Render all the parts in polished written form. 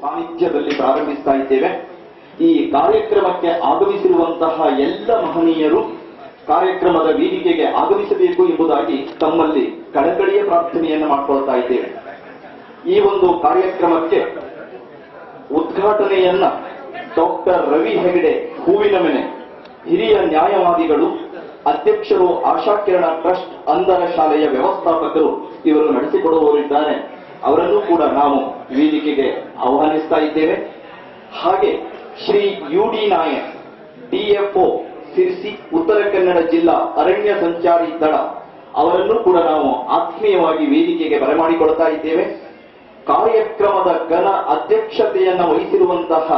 ಸಾನ್ನಿಧ್ಯದಲ್ಲಿ ಪ್ರಾರಂಭಿಸ್ತಾ ಇದ್ದೇವೆ. ಈ ಕಾರ್ಯಕ್ರಮಕ್ಕೆ ಆಗಮಿಸಿರುವಂತಹ ಎಲ್ಲ ಮಹನೀಯರು ಕಾರ್ಯಕ್ರಮದ ವೇದಿಕೆಗೆ ಆಗಮಿಸಬೇಕು ಎಂಬುದಾಗಿ ತಮ್ಮಲ್ಲಿ ಕಳಕಳಿಯ ಪ್ರಾರ್ಥನೆಯನ್ನು ಮಾಡಿಕೊಳ್ತಾ ಇದ್ದೇವೆ. ಈ ಒಂದು ಕಾರ್ಯಕ್ರಮಕ್ಕೆ ಉದ್ಘಾಟನೆಯನ್ನ ಡಾಕ್ಟರ್ ರವಿ ಹೆಗಡೆ ಹೂವಿನಮನೆ, ಹಿರಿಯ ನ್ಯಾಯವಾದಿಗಳು, ಅಧ್ಯಕ್ಷರು, ಆಶಾಕಿರಣ ಟ್ರಸ್ಟ್ ಅಂಧರ ಶಾಲೆಯ ವ್ಯವಸ್ಥಾಪಕರು ಇವರು ನಡೆಸಿಕೊಡುವವರಿದ್ದಾರೆ. ಅವರನ್ನು ಕೂಡ ನಾವು ವೇದಿಕೆಗೆ ಆಹ್ವಾನಿಸ್ತಾ ಇದ್ದೇವೆ. ಹಾಗೆ ಶ್ರೀ ಯುಡಿ ನಾಯಕ್, ಡಿಎಫ್ಒ ಸಿರ್ಸಿ, ಉತ್ತರ ಕನ್ನಡ ಜಿಲ್ಲಾ ಅರಣ್ಯ ಸಂಚಾರಿ ದಳ, ಅವರನ್ನು ಕೂಡ ನಾವು ಆತ್ಮೀಯವಾಗಿ ವೇದಿಕೆಗೆ ಬರಮಾಡಿಕೊಳ್ತಾ ಇದ್ದೇವೆ. ಕಾರ್ಯಕ್ರಮದ ಘನ ಅಧ್ಯಕ್ಷತೆಯನ್ನು ವಹಿಸಿರುವಂತಹ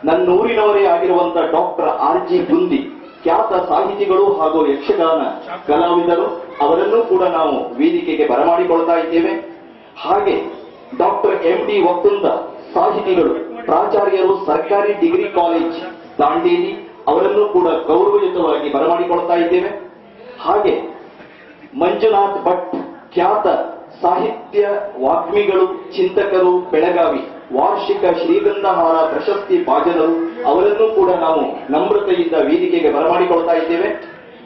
ನನ್ನೂರಿನವರೇ ಆಗಿರುವಂತಹ ಡಾಕ್ಟರ್ ಆರ್.ಜಿ. ಗುಂದಿ, ಖ್ಯಾತ ಸಾಹಿತಿಗಳು ಹಾಗೂ ಯಕ್ಷಗಾನ ಕಲಾವಿದರು, ಅವರನ್ನು ಕೂಡ ನಾವು ವೇದಿಕೆಗೆ ಬರಮಾಡಿಕೊಳ್ತಾ ಇದ್ದೇವೆ. ಹಾಗೆ ಡಾಕ್ಟರ್ ಎಂ.ಡಿ. ವಕ್ಕುಂದ, ಸಾಹಿತಿಗಳು, ಪ್ರಾಚಾರ್ಯರು, ಸರ್ಕಾರಿ ಡಿಗ್ರಿ ಕಾಲೇಜ್ ದಾಂಡೇಲಿ, ಅವರನ್ನು ಕೂಡ ಗೌರವಯುತವಾಗಿ ಬರಮಾಡಿಕೊಳ್ತಾ ಇದ್ದೇವೆ. ಹಾಗೆ ಮಂಜುನಾಥ್ ಭಟ್, ಖ್ಯಾತ ಸಾಹಿತ್ಯ ವಾಗ್ಮಿಗಳು, ಚಿಂತಕರು, ಬೆಳಗಾವಿ, ವಾರ್ಷಿಕ ಶ್ರೀಗಂಧಹಾರ ಪ್ರಶಸ್ತಿ ಭಾಜನರು, ಅವರನ್ನು ಕೂಡ ನಾವು ನಮ್ರತೆಯಿಂದ ವೇದಿಕೆಗೆ ಬರಮಾಡಿಕೊಳ್ತಾ ಇದ್ದೇವೆ.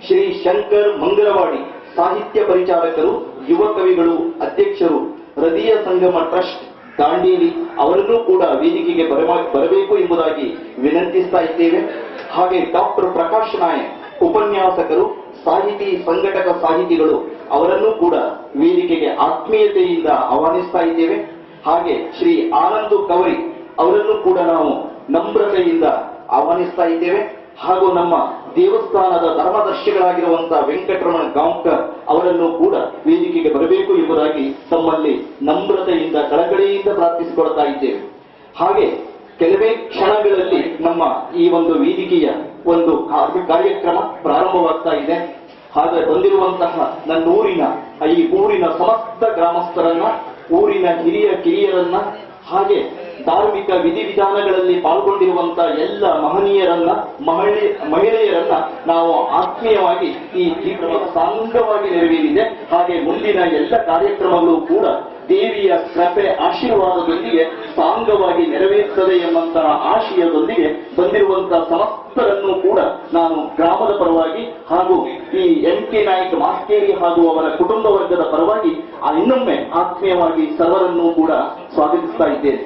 ಶ್ರೀ ಶಂಕರ್ ಮಂಗಲವಾಡಿ, ಸಾಹಿತ್ಯ ಪರಿಚಾರಕರು, ಯುವ ಕವಿಗಳು, ಅಧ್ಯಕ್ಷರು, ಹೃದಯ ಸಂಗಮ ಟ್ರಸ್ಟ್ ದಾಂಡೇಲಿ, ಅವರನ್ನು ಕೂಡ ವೇದಿಕೆಗೆ ಬರಬೇಕು ಎಂಬುದಾಗಿ ವಿನಂತಿಸ್ತಾ ಇದ್ದೇವೆ. ಹಾಗೆ ಡಾಕ್ಟರ್ ಪ್ರಕಾಶ್ ನಾಯಕ್, ಉಪನ್ಯಾಸಕರು, ಸಾಹಿತಿ, ಸಂಘಟಕ ಸಾಹಿತಿಗಳು, ಅವರನ್ನು ಕೂಡ ವೇದಿಕೆಗೆ ಆತ್ಮೀಯತೆಯಿಂದ ಆಹ್ವಾನಿಸ್ತಾ ಇದ್ದೇವೆ. ಹಾಗೆ ಶ್ರೀ ಆನಂದ್ ಕವರಿ, ಅವರನ್ನು ಕೂಡ ನಾವು ನಮ್ರತೆಯಿಂದ ಆಹ್ವಾನಿಸ್ತಾ ಇದ್ದೇವೆ. ಹಾಗೂ ನಮ್ಮ ದೇವಸ್ಥಾನದ ಧರ್ಮದರ್ಶಿಗಳಾಗಿರುವಂತಹ ವೆಂಕಟರಮಣ ಗಾಂವ್ಕರ್, ಅವರನ್ನು ಕೂಡ ವೇದಿಕೆಗೆ ಬರಬೇಕು ಎಂಬುದಾಗಿ ತಮ್ಮಲ್ಲಿ ನಮ್ರತೆಯಿಂದ ಕಳಕಳಿಯಿಂದ ಪ್ರಾರ್ಥಿಸಿಕೊಳ್ತಾ ಇದ್ದೇವೆ. ಹಾಗೆ ಕೆಲವೇ ಕ್ಷಣಗಳಲ್ಲಿ ನಮ್ಮ ಈ ಒಂದು ವೇದಿಕೆಯ ಒಂದು ಕಾರ್ಯಕ್ರಮ ಪ್ರಾರಂಭವಾಗ್ತಾ ಇದೆ. ಹಾಗೆ ಬಂದಿರುವಂತಹ ನನ್ನ ಈ ಊರಿನ ಸಮಸ್ತ ಗ್ರಾಮಸ್ಥರನ್ನ, ಊರಿನ ಹಿರಿಯ ಕಿರಿಯರನ್ನ, ಹಾಗೆ ಧಾರ್ಮಿಕ ವಿಧಿವಿಧಾನಗಳಲ್ಲಿ ಪಾಲ್ಗೊಂಡಿರುವಂತಹ ಎಲ್ಲ ಮಹನೀಯರನ್ನ, ಮಹಿಳೆಯರನ್ನ ನಾವು ಆತ್ಮೀಯವಾಗಿ ಈ ಕಾರ್ಯಕ್ರಮ ಸಾಂಗವಾಗಿ ನೆರವೇರಿದೆ. ಹಾಗೆ ಮುಂದಿನ ಎಲ್ಲ ಕಾರ್ಯಕ್ರಮಗಳು ಕೂಡ ದೇವಿಯ ಕೃಪೆ ಆಶೀರ್ವಾದದೊಂದಿಗೆ ಸಾಂಗವಾಗಿ ನೆರವೇರುತ್ತದೆ ಎಂಬಂತಹ ಆಶಯದೊಂದಿಗೆ ಬಂದಿರುವಂತಹ ಸಮಸ್ತರನ್ನು ಕೂಡ ನಾನು ಗ್ರಾಮದ ಪರವಾಗಿ ಹಾಗೂ ಈ ಎಂ.ಕೆ. ನಾಯಕ್ ಮಾಸ್ಕೇರಿ ಹಾಗೂ ಅವರ ಕುಟುಂಬ ವರ್ಗದ ಪರವಾಗಿ ಇನ್ನೊಮ್ಮೆ ಆತ್ಮೀಯವಾಗಿ ಸರ್ವರನ್ನು ಕೂಡ ಸ್ವಾಗತಿಸ್ತಾ ಇದ್ದೇನೆ.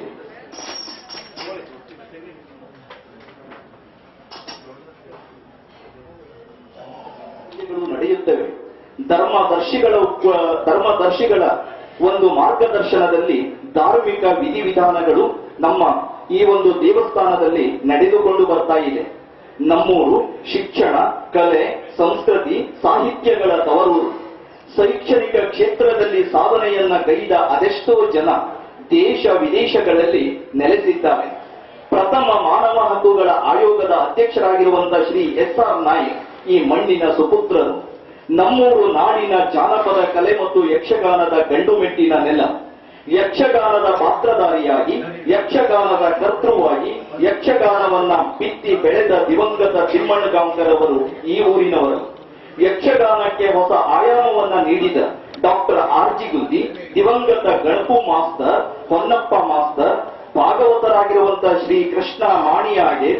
ನಡೆಯುತ್ತವೆ. ಧರ್ಮದರ್ಶಿಗಳ ಒಂದು ಮಾರ್ಗದರ್ಶನದಲ್ಲಿ ಧಾರ್ಮಿಕ ವಿಧಿವಿಧಾನಗಳು ನಮ್ಮ ಈ ಒಂದು ದೇವಸ್ಥಾನದಲ್ಲಿ ನಡೆದುಕೊಂಡು ಬರ್ತಾ ಇದೆ. ನಮ್ಮೂರು ಶಿಕ್ಷಣ, ಕಲೆ, ಸಂಸ್ಕೃತಿ, ಸಾಹಿತ್ಯಗಳ ತವರೂರು. ಶೈಕ್ಷಣಿಕ ಕ್ಷೇತ್ರದಲ್ಲಿ ಸಾಧನೆಯನ್ನ ಗೈದ ಅದೆಷ್ಟೋ ಜನ ದೇಶ ವಿದೇಶಗಳಲ್ಲಿ ನೆಲೆಸಿದ್ದಾರೆ. ಪ್ರಥಮ ಮಾನವ ಹಕ್ಕುಗಳ ಆಯೋಗದ ಅಧ್ಯಕ್ಷರಾಗಿರುವಂತಹ ಶ್ರೀ ಎಸ್.ಆರ್. ನಾಯಕ್ ಈ ಮಣ್ಣಿನ ಸುಪುತ್ರರು. ನಮ್ಮೂರು ನಾಡಿನ ಜಾನಪದ ಕಲೆ ಮತ್ತು ಯಕ್ಷಗಾನದ ಗಂಡುಮೆಟ್ಟಿನ ನೆಲ. ಯಕ್ಷಗಾನದ ಪಾತ್ರಧಾರಿಯಾಗಿ, ಯಕ್ಷಗಾನದ ಕರ್ತೃವಾಗಿ, ಯಕ್ಷಗಾನವನ್ನ ಬಿತ್ತಿ ಬೆಳೆದ ದಿವಂಗತ ತಿಮ್ಮಣ್ಣ ಗಾಂವ್ಕರ್ ಅವರು ಈ ಊರಿನವರು. ಯಕ್ಷಗಾನಕ್ಕೆ ಹೊಸ ಆಯಾಮವನ್ನ ನೀಡಿದ ಡಾಕ್ಟರ್ ಆರ್.ಜಿ. ಗುಂದಿ, ದಿವಂಗತ ಗಣಪು ಮಾಸ್ತರ್, ಹೊನ್ನಪ್ಪ ಮಾಸ್ತರ್, ಭಾಗವತರಾಗಿರುವಂತಹ ಶ್ರೀ ಕೃಷ್ಣ ಮಾಣಿಯಾಗೆ,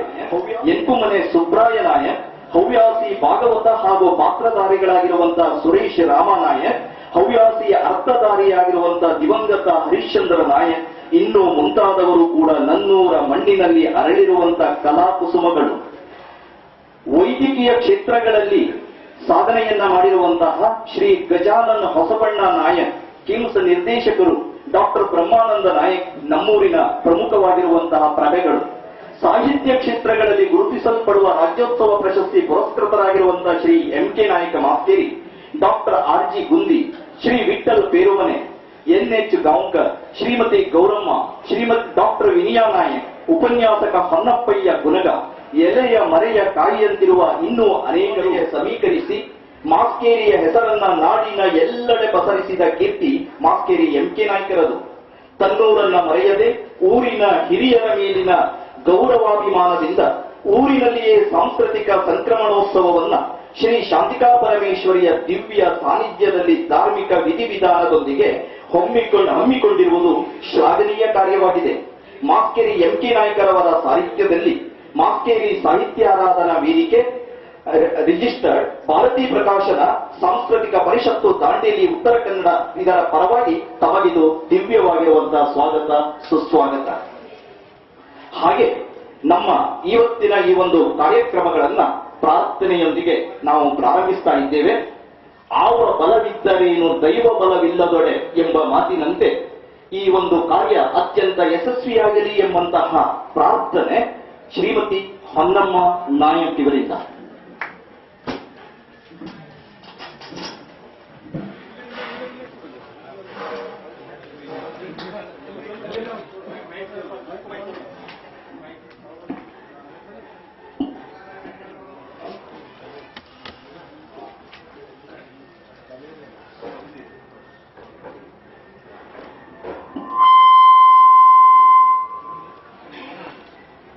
ಎಂಕುಮನೆ ಸುಬ್ರಾಯ ನಾಯಕ್, ಹವ್ಯಾಸಿ ಭಾಗವತ ಹಾಗೂ ಪಾತ್ರಧಾರಿಗಳಾಗಿರುವಂತಹ ಸುರೇಶ್ ರಾಮನಾಯಕ್, ಹವ್ಯಾಸಿಯ ಅರ್ಥಧಾರಿಯಾಗಿರುವಂತಹ ದಿವಂಗತ ಹರಿಶ್ಚಂದ್ರ ನಾಯಕ್, ಇನ್ನೂ ಮುಂತಾದವರು ಕೂಡ ನನ್ನೂರ ಮಣ್ಣಿನಲ್ಲಿ ಅರಳಿರುವಂತಹ ಕಲಾ ಕುಸುಮಗಳು. ವೈದ್ಯಕೀಯ ಕ್ಷೇತ್ರಗಳಲ್ಲಿ ಸಾಧನೆಯನ್ನ ಮಾಡಿರುವಂತಹ ಶ್ರೀ ಗಜಾನನ್ ಹೊಸಬಣ್ಣ ನಾಯಕ್, ಕಿಮ್ಸ್ ನಿರ್ದೇಶಕರು, ಡಾಕ್ಟರ್ ಬ್ರಹ್ಮಾನಂದ ನಾಯಕ್ ನಮ್ಮೂರಿನ ಪ್ರಮುಖವಾಗಿರುವಂತಹ ಪ್ರಭೆಗಳು. ಸಾಹಿತ್ಯ ಕ್ಷೇತ್ರಗಳಲ್ಲಿ ಗುರುತಿಸಲ್ಪಡುವ ರಾಜ್ಯೋತ್ಸವ ಪ್ರಶಸ್ತಿ ಪುರಸ್ಕೃತರಾಗಿರುವಂತಹ Shri M K. Nayaka Maskeri, doctor R G. Gundi, Shri Vittal Perumane, N H. Gaonkar, Shrimati Gowramma, Shrimati doctor Viniya Nayak, ಉಪನ್ಯಾಸಕ ಹೊನ್ನಪ್ಪಯ್ಯ ಗುನಗ, ಎಲೆಯ ಮರೆಯ ಕಾಯಿಯಂತಿರುವ ಇನ್ನೂ ಅನೇಕರಿಗೆ ಸಮೀಕರಿಸಿ ಮಾಸ್ಕೇರಿಯ ಹೆಸರನ್ನ ನಾಡಿನ ಎಲ್ಲೆಡೆ ಪಸರಿಸಿದ ಕೀರ್ತಿ ಮಾಸ್ಕೇರಿ ಎಂ.ಕೆ. ನಾಯಕರದು. ತನ್ನೂರನ್ನ ಮರೆಯದೆ ಊರಿನ ಹಿರಿಯರ ಮೇಲಿನ ಗೌರವಾಭಿಮಾನದಿಂದ ಊರಿನಲ್ಲಿಯೇ ಸಾಂಸ್ಕೃತಿಕ ಸಂಕ್ರಮಣೋತ್ಸವವನ್ನ ಶ್ರೀ ಶಾಂತಿಕಾ ಪರಮೇಶ್ವರಿಯ ದಿವ್ಯ ಸಾನ್ನಿಧ್ಯದಲ್ಲಿ ಧಾರ್ಮಿಕ ವಿಧಿವಿಧಾನದೊಂದಿಗೆ ಹಮ್ಮಿಕೊಂಡಿರುವುದು ಶ್ಲಾಘನೀಯ ಕಾರ್ಯವಾಗಿದೆ. ಮಾಸ್ಕೇರಿ ಎಂಕಿ ನಾಯ್ಕರವರ ಸಾಹಿತ್ಯದಲ್ಲಿ ಮಾಸ್ಕೇರಿ ಸಾಹಿತ್ಯ ಆರಾಧನಾ ವೇದಿಕೆ ರಿಜಿಸ್ಟರ್ಡ್ ಭಾರತೀ ಪ್ರಕಾಶನ ಸಾಂಸ್ಕೃತಿಕ ಪರಿಷತ್ತು ದಾಂಡೇಲಿ ಉತ್ತರ ಕನ್ನಡ ಇದರ ಪರವಾಗಿ ತಮಗಿದು ದಿವ್ಯವಾಗಿರುವಂತಹ ಸ್ವಾಗತ ಸುಸ್ವಾಗತ. ಹಾಗೆ ನಮ್ಮ ಇವತ್ತಿನ ಈ ಒಂದು ಕಾರ್ಯಕ್ರಮಗಳನ್ನ ಪ್ರಾರ್ಥನೆಯೊಂದಿಗೆ ನಾವು ಪ್ರಾರಂಭಿಸ್ತಾ ಇದ್ದೇವೆ. ಆವ ಬಲವಿದ್ದರೇನು ದೈವ ಬಲವಿಲ್ಲದೊಡೆ ಎಂಬ ಮಾತಿನಂತೆ ಈ ಒಂದು ಕಾರ್ಯ ಅತ್ಯಂತ ಯಶಸ್ವಿಯಾಗಲಿ ಎಂಬಂತಹ ಪ್ರಾರ್ಥನೆ ಶ್ರೀಮತಿ ಹೊನ್ನಮ್ಮ ನಾಯಕ್ ಇವರಿಂದ.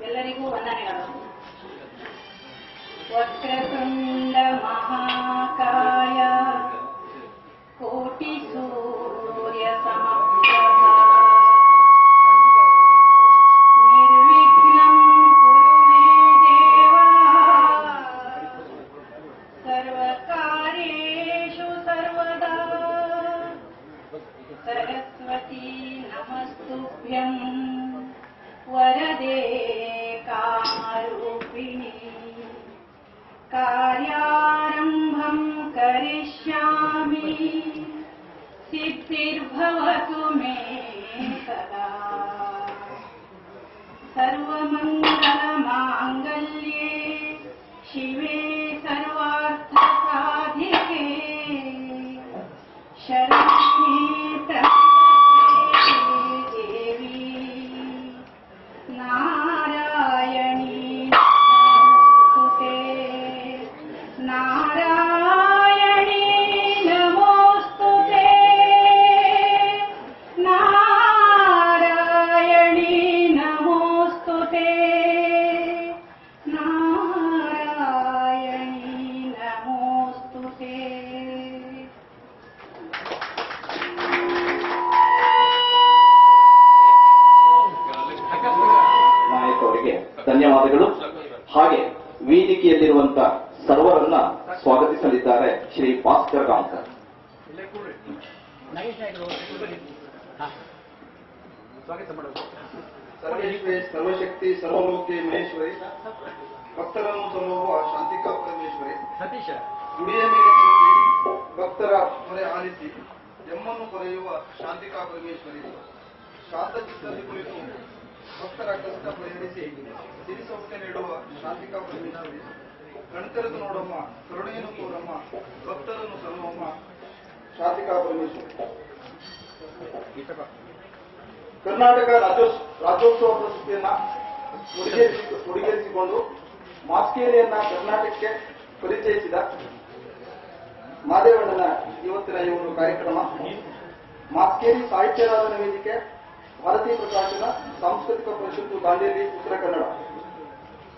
ಎಲ್ಲರಿಗೂ ವಂದನೆಗಳು. ವಕ್ರತುಂಡ ಮಹಾಕಾಯ ಕೋಟಿ ಸೂರ್ಯ ಸಮಪ್ರಭ ನಿರ್ವಿಘ್ನಂ ಕುರು ಮೇ ದೇವ ಸರ್ವಕಾರ್ಯೇಷು ಸರ್ವದಾ ಸರಸ್ವತಿ ನಮಸ್ತುಭ್ಯಂ ವರದೆ ಕಾಮರೂಪಿಣಿ ಕಾರ್ಯಾರಂಭಂ ಕರಿಷ್ಯಾಮಿ ಸಿದ್ಧಿರ್ಭವತು ಮೇ ಸದಾ ಸರ್ವಮಂಗಲ ಮಾಂಗಲ್ಯೆ ಶಿವೆ ಸರ್ವಾರ್ಥ ಸಾಧಿಕೆ ಶರಣ್ಯೆ ತ್ರ್ಯಂಬಕೆ ದೇವಿ ನಾರಾಯಣಿ ನಮೋಸ್ತುತೆ ನಾರಾಯಣಿ ನಮೋಸ್ತುತೆ ನಾರಾಯಣಿ ನಮೋಸ್ತುತೆ ನಾರಾಯಣಿ ನಮೋಸ್ತುತೆ. ನಾಯಕ್ ಅವರಿಗೆ ಧನ್ಯವಾದಗಳು. ಹಾಗೆ ವೇದಿಕೆಯಲ್ಲಿರುವಂತಹ ಸರ್ವರನ್ನ ಸ್ವಾಗತಿಸಲಿದ್ದಾರೆ ಶ್ರೀ ಭಾಸ್ಕರ್ ಗಾಂವ್ಕರ್. ಸರ್ವೇಶ್ವರಿ ಸರ್ವಶಕ್ತಿ ಸರ್ವಲೋಕೆ ಮಹೇಶ್ವರಿ ಭಕ್ತರನ್ನು ಸಲಹುವ ಶಾಂತಿಕಾ ಪರಮೇಶ್ವರಿ ಗುಡಿಯ ಮೇಲೆ ನಿಂತು ಭಕ್ತರ ಮೊರೆ ಆಲಿಸಿ ಎಮ್ಮನ್ನು ಕೊರೆಯುವ ಶಾಂತಿಕಾ ಪರಮೇಶ್ವರಿ ಶಾಂತಚಿತ್ತದಲ್ಲಿ ಕುಳಿತು ಭಕ್ತರ ಕಷ್ಟ ಪರಿಹರಿಸಿ ಸಿರಿ ಸೌಖ್ಯ ನೀಡುವ ಶಾಂತಿಕಾ ಪರಮೇಶ್ವರಿ ಕಣ್ತೆರೆದು ನೋಡಮ್ಮ ಕರುಣೆಯನ್ನು ತೋರಮ್ಮ ಭಕ್ತರನ್ನು ಸಲಹುವಮ್ಮ ಶಾಂತಿಕಾ ಪರಮೇಶ್ವರಿ. ಕರ್ನಾಟಕ ರಾಜ್ಯೋತ್ಸವ ಪ್ರಶಸ್ತಿಯನ್ನ ಮುಡಿಗೇರಿಸಿಕೊಂಡು ಮಾಸ್ಕೇರಿಯನ್ನ ಕರ್ನಾಟಕಕ್ಕೆ ಪರಿಚಯಿಸಿದ ಮಾದೇವಣ್ಣನ ಇವತ್ತಿನ ಈ ಒಂದು ಕಾರ್ಯಕ್ರಮ ಮಾಸ್ಕೇರಿ ಸಾಹಿತ್ಯಾರಾಧನಾ ವೇದಿಕೆ ಭಾರತೀಯ ಪ್ರಕಾಶನ ಸಾಂಸ್ಕೃತಿಕ ಪರಿಷತ್ತು ದಾಂಡೇಲಿ ಉತ್ತರ ಕನ್ನಡ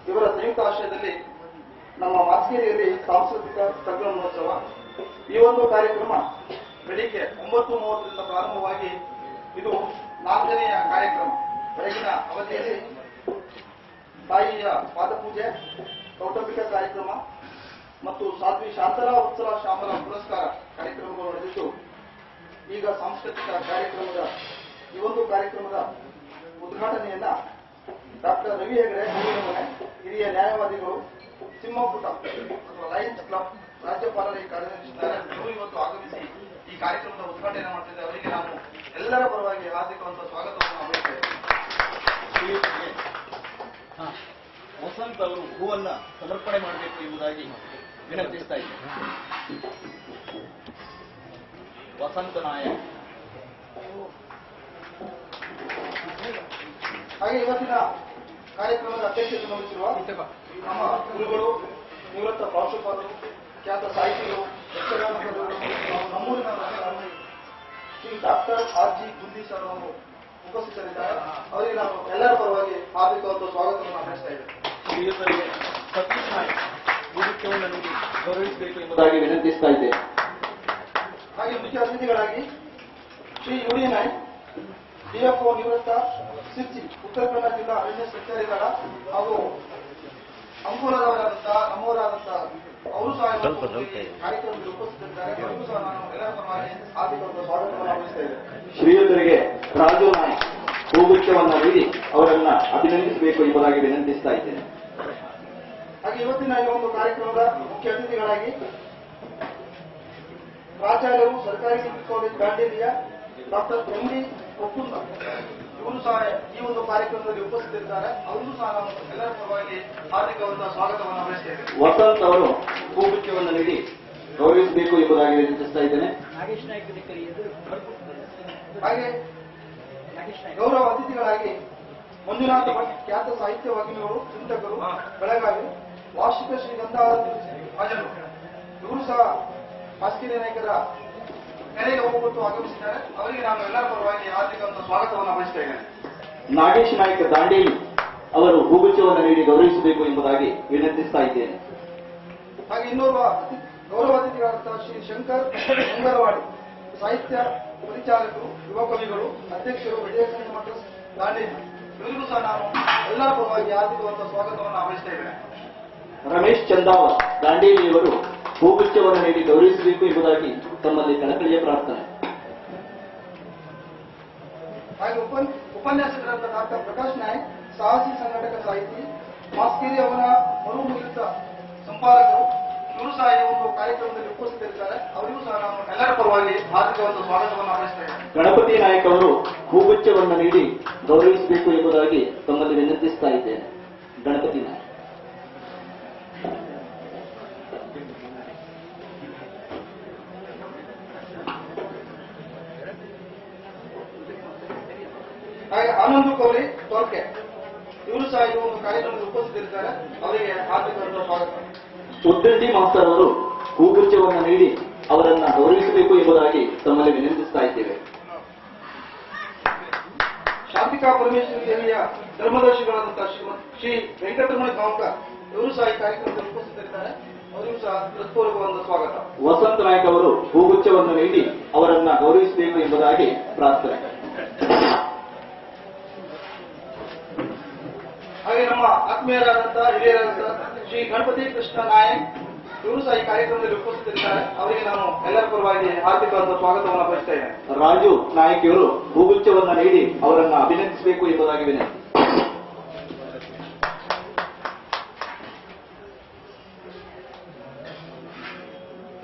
ಇವರ ಸಂಯುಕ್ತ ಆಶ್ರಯದಲ್ಲಿ ನಮ್ಮ ಮಾಸ್ಕೇರಿಯಲ್ಲಿ ಸಾಂಸ್ಕೃತಿಕ ಸಂಗಮ ಮಹೋತ್ಸವ. ಈ ಒಂದು ಕಾರ್ಯಕ್ರಮ ಬೆಳಿಗ್ಗೆ 9:30ರಿಂದ ಪ್ರಾರಂಭವಾಗಿ ಇದು 4ನೆಯ ಕಾರ್ಯಕ್ರಮ. ಬೆಳಗಿನ ಅವಧಿಯಲ್ಲಿ ತಾಯಿಯ ಪಾದಪೂಜೆ, ಕೌಟುಂಬಿಕ ಕಾರ್ಯಕ್ರಮ ಮತ್ತು ಸಾಧ್ವಿ ಶಾಂತಲಾ ಉತ್ಸವ ಶ್ಯಾಮಲ ಪುರಸ್ಕಾರ ಕಾರ್ಯಕ್ರಮಗಳು ನಡೆದಿದ್ದು, ಈಗ ಸಾಂಸ್ಕೃತಿಕ ಕಾರ್ಯಕ್ರಮದ ಈ ಒಂದು ಕಾರ್ಯಕ್ರಮದ ಉದ್ಘಾಟನೆಯನ್ನ ಡಾಕ್ಟರ್ ರವಿ ಹೆಗಡೆ ಮನೆ ಹಿರಿಯ ನ್ಯಾಯವಾದಿಗಳು ಸಿಂಹಪುಟ ಅಥವಾ ಲಯನ್ಸ್ ಕ್ಲಬ್ ರಾಜ್ಯಪಾಲರಿಗೆ ಕಾರ್ಯನಿರ್ವಹಿಸಿದ್ದಾರೆ. ಅವರು ಇವತ್ತು ಆಗಮಿಸಿ ಈ ಕಾರ್ಯಕ್ರಮದ ಉದ್ಘಾಟನೆ ಮಾಡ್ತಿದ್ದಾರೆ. ಅವರಿಗೆ ನಾವು ಎಲ್ಲರ ಪರವಾಗಿ ಹಾರ್ದಿಕವಂತ ಸ್ವಾಗತವನ್ನು ಬಯಸ್ತೇವೆ. ವಸಂತ್ ಅವರು ಹೂವನ್ನ ಸಮರ್ಪಣೆ ಮಾಡಬೇಕು ಎಂಬುದಾಗಿ ವಿನಂತಿಸ್ತಾ ಇದ್ದಾರೆ. ವಸಂತ ನಾಯಕ್. ಹಾಗೆ ಇವತ್ತಿನ ಕಾರ್ಯಕ್ರಮದ ಅಧ್ಯಕ್ಷತೆ ವಹಿಸಿರುವ ನಮ್ಮ ಗುರುಗಳು, ನಿವೃತ್ತ ಪ್ರಾಂಶುಪಾಲರು, ಖ್ಯಾತ ಸಾಹಿತಿಗಳು, ಯಕ್ಷಗಾನ ಕಲಾವಿದರು, ನಮ್ಮೂರಿನ ಶ್ರೀ ಡಾಕ್ಟರ್ R.G. ಗುಂಡಿ ಸರ್ ಅವರು ಉಪಸ್ಥಿತರಿದ್ದಾರೆ. ಅವರಿಗೆ ನಾವು ಎಲ್ಲರ ಪರವಾಗಿ ಹಾರ್ದಿಕವಾದ ಸ್ವಾಗತವನ್ನು ಬಯಸ್ತಾ ಇದ್ದೇವೆ. ಶ್ರೀಯುತರಿಗೆ ಸತೀಶ್ ನಾಯಕ್ ವೇದಿಕೆಯನ್ನು ನೀಡಿ ಗೌರವಿಸಬೇಕು ಎಂಬುದಾಗಿ ವಿನಂತಿಸ್ತಾ ಇದ್ದೇನೆ. ಹಾಗೆ ಮುಖ್ಯ ಅತಿಥಿಗಳಾಗಿ ಶ್ರೀ UD ನಾಯ್ಕ್, DFO ನಿವೃತ್ತ, ಸಿರ್ಸಿ ಉತ್ತರ ಕನ್ನಡ ಜಿಲ್ಲಾ ಅರಣ್ಯ ಸಂಚಾರಿಗಳ ಹಾಗೂ ಅಂಕುರದವರಾದಂತಹ ನಮ್ಮವರಾದಂತಹ ಅವರು ಸಹ ಕಾರ್ಯಕ್ರಮದಲ್ಲಿ ಉಪಸ್ಥಿತರಿದ್ದಾರೆ. ಅವರಿಗೂ ಸಹ ನಾನು ಎಲ್ಲರ ಪರವಾಗಿ ಹಾರ್ದಿಕ ಸ್ವಾಗತವನ್ನು ಆಹ್ವಾನಿಸ್ತೇನೆ. ಶ್ರೀಯುತರಿಗೆ ರಾಜು ನಾಯ್ಕ್ ಹೂಗುಚ್ಛವನ್ನ ನೀಡಿ ಅವರನ್ನ ಅಭಿನಂದಿಸಬೇಕು ಎಂಬುದಾಗಿ ವಿನಂತಿಸ್ತಾ ಇದ್ದೇನೆ. ಹಾಗೆ ಇವತ್ತಿನ ಈ ಒಂದು ಕಾರ್ಯಕ್ರಮದ ಮುಖ್ಯ ಅತಿಥಿಗಳಾಗಿ ಪ್ರಾಚಾರ್ಯರು ಸರ್ಕಾರಿ ಡಿಗ್ರಿ ಕಾಲೇಜ್ ದಾಂಡೇಲಿಯ ಡಾಕ್ಟರ್ ಎಂ.ಡಿ. ಒಕ್ಕುಂದ ಇವರು ಸಹ ಈ ಒಂದು ಕಾರ್ಯಕ್ರಮದಲ್ಲಿ ಉಪಸ್ಥಿತರಿದ್ದಾರೆ. ಅವರಿಗೂ ಸಹ ನಾನು ಎಲ್ಲರ ಪರವಾಗಿ ಹಾರ್ದಿಕವಾದ ಸ್ವಾಗತವನ್ನು ಬಯಸ್ತೇನೆ. ವಸಂತ್ ಅವರು ಹೂಗುಚ್ಛವನ್ನು ನೀಡಿ ಗೌರವಿಸಬೇಕು ಎಂಬುದಾಗಿ ವಿನಂತಿಸ್ತಾ ಇದ್ದೇನೆ. ಹಾಗೆ ಗೌರವ ಅತಿಥಿಗಳಾಗಿ ಮಂಜುನಾಥ ಭಟ್ ಖ್ಯಾತ ಸಾಹಿತ್ಯವಾಗ್ಮಿಗಳು, ಚಿಂತಕರು, ಬೆಳಗಾವಿ, ವಾರ್ಷಿಕ ಶ್ರೀ ಗಂಧಾಧರರು ಇವರು ಸಹ ಮಾಸ್ಕಿರಿ ನಾಯಕರ ಕರೆಗೆ ಹೋಗ್ಬಿಟ್ಟು ಆಗಮಿಸಿದ್ದಾರೆ. ಅವರಿಗೆ ನಾನು ಎಲ್ಲರ ಪರವಾಗಿ ಹಾರ್ದಿಕವಾದ ಸ್ವಾಗತವನ್ನು ಬಯಸ್ತೇನೆ. ನಾಗೇಶ್ ನಾಯ್ಕ ದಾಂಡೇಲಿ ಅವರು ಹೂಗುಚ್ಛವನ್ನು ನೀಡಿ ಗೌರವಿಸಬೇಕು ಎಂಬುದಾಗಿ ವಿನಂತಿಸ್ತಾ ಇದ್ದೇನೆ. ಹಾಗೆ ಇನ್ನೋರ್ವ ಗೌರವ ಅತಿಥಿಗಳಾದಂತಹ ಶ್ರೀ ಶಂಕರ್ ಮುಂಗರವಾಡಿ ಸಾಹಿತ್ಯ ಪರಿಚಾಲಕರು, ಯುವ ಕವಿಗಳು, ಅಧ್ಯಕ್ಷರು, ವಿಜಯಕರ್ಣ ಮಠ ದಾಂಡೇಲಿ ಇವರಿಗೂ ಸಹ ನಾನು ಎಲ್ಲರ ಪರವಾಗಿ ಹಾರ್ದಿಕವಾದ ಸ್ವಾಗತವನ್ನು ಬಯಸ್ತೇನೆ. ರಮೇಶ್ ಚಂದಾವರ್ ದಾಂಡೇಲಿಯವರು ಹೂಗುಚ್ಛವನ್ನು ನೀಡಿ ಗೌರವಿಸಬೇಕು ಎಂಬುದಾಗಿ ತಮ್ಮಲ್ಲಿ ಕಳಕಳಿಯ ಪ್ರಾರ್ಥನೆ. ಹಾಗೆ ಉಪನ್ಯಾಸಕರಾದ ಡಾಕ್ಟರ್ ಪ್ರಕಾಶ್ ನಾಯ್ಕ್ ಸಾಹಸಿ ಸಂಘಟಕ ಸಾಹಿತಿ, ಮಾಸ್ಕೇರಿ ಅವರ ಮರುಮುದ್ರಿತ ಸಂಪಾದಕರು ಇವರು ಸಹ ಈ ಒಂದು ಕಾರ್ಯಕ್ರಮದಲ್ಲಿ ಉಪಸ್ಥಿತರಿದ್ದಾರೆ. ಅವರಿಗೂ ಸಹ ನಾನು ಎಲ್ಲರ ಪರವಾಗಿ ಹಾರ್ದಿಕವಾದ ಸ್ವಾಗತವನ್ನು ಬಯಸ್ತೇನೆ. ಗಣಪತಿ ನಾಯಕ್ ಅವರು ಹೂಗುಚ್ಛವನ್ನು ನೀಡಿ ಗೌರವಿಸಬೇಕು ಎಂಬುದಾಗಿ ತಮ್ಮಲ್ಲಿ ವಿನಂತಿಸ್ತಾ ಇದ್ದೇನೆ. ಗಣಪತಿ ನಾಯಕ್. ಹಾಗೆ ಆನಂದ್ ಕೌರಿ ತೊರ್ಕೆ ಇವರು ಸಹ ಈ ಒಂದು ಕಾರ್ಯಕ್ರಮದಲ್ಲಿ ಉಪಸ್ಥಿತರಿದ್ದಾರೆ. ಅವರಿಗೆ ಹಾರ್ದಿಕವಾದ ಸ್ವಾಗತ. ಉದ್ದಂಡಿ ಮಾಸ್ತರ್ ಅವರು ಹೂಗುಚ್ಛವನ್ನು ನೀಡಿ ಅವರನ್ನ ಗೌರವಿಸಬೇಕು ಎಂಬುದಾಗಿ ತಮ್ಮಲ್ಲಿ ವಿನಂತಿಸ್ತಾ ಇದ್ದೇವೆ. ಶಾಂತಿಕಾ ಪರಮೇಶ್ವರಿ ದೇವಿಯ ಧರ್ಮದರ್ಶಿಗಳಾದಂತಹ ಶ್ರೀ ವೆಂಕಟರಮಣ ಗಾಂವ್ಕರ್ ಇವರು ಸಹ ಈ ಕಾರ್ಯಕ್ರಮದಲ್ಲಿ ಉಪಸ್ಥಿತರಿದ್ದಾರೆ. ಅವರಿಗೂ ಸಹ ಹೃತ್ಪೂರ್ವಕವಾದ ಸ್ವಾಗತ. ವಸಂತ ನಾಯ್ಕ್ ಅವರು ಹೂಗುಚ್ಛವನ್ನು ನೀಡಿ ಅವರನ್ನ ಗೌರವಿಸಬೇಕು ಎಂಬುದಾಗಿ ಪ್ರಾರ್ಥನೆ. ಹಾಗೆ ನಮ್ಮ ಆತ್ಮೀಯರಾದಂತಹ ಹಿರಿಯರಾದಂತಹ ಶ್ರೀ ಗಣಪತಿ ಕೃಷ್ಣ ನಾಯಕ್ ಇವರು ಸಹ ಈ ಕಾರ್ಯಕ್ರಮದಲ್ಲಿ ಉಪಸ್ಥಿತರಿದ್ದಾರೆ. ಅವರಿಗೆ ನಾನು ಎಲ್ಲರ ಪರವಾಗಿ ಹಾರ್ದಿಕವಾದ ಸ್ವಾಗತವನ್ನು ಬಯಸ್ತೇನೆ. ರಾಜು ನಾಯ್ಕ್ ಇವರು ಹೂಗುಚ್ಛವನ್ನು ನೀಡಿ ಅವರನ್ನ ಅಭಿನಂದಿಸಬೇಕು ಎಂಬುದಾಗಿ ವಿನಂತಿ.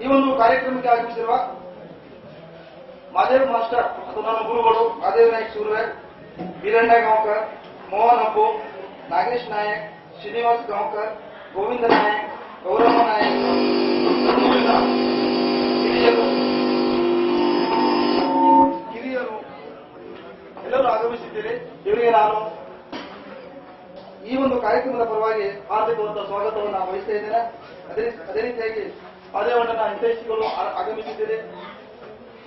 ಈ ಒಂದು ಕಾರ್ಯಕ್ರಮಕ್ಕೆ ಆಗಮಿಸಿರುವ ಮಾದೇವ್ ಮಾಸ್ಟರ್ ಅದು ನನ್ನ ಗುರುಗಳು ಮಾದೇವ್ ನಾಯ್ಕ್ ಸೂರ್ವೆ, ವೀರಣ್ಣ ಗಾಂವ್ಕರ್, ಮೋಹನ್ ಅಪ್ಪು, ನಾಗೇಶ್ ನಾಯಕ್, ಶ್ರೀನಿವಾಸ್ ಗಾಂವ್ಕರ್, ಗೋವಿಂದ ನಾಯಕ್, ಗೌರಮ್ಮ ನಾಯಕ್, ಹಿರಿಯರು ಎಲ್ಲರೂ ಆಗಮಿಸಿದ್ದೀರಿ. ಇವರಿಗೆ ನಾನು ಈ ಒಂದು ಕಾರ್ಯಕ್ರಮದ ಪರವಾಗಿ ಹಾರ್ದಿಕವಾದ ಸ್ವಾಗತವನ್ನು ವಹಿಸ್ತಾ ಇದ್ದೇನೆ. ಅದೇ ರೀತಿಯಾಗಿ ಮಾದೇವಣ್ಣನ ಹಿತೈಷಿಗಳು ಆಗಮಿಸಿದ್ದೀರಿ,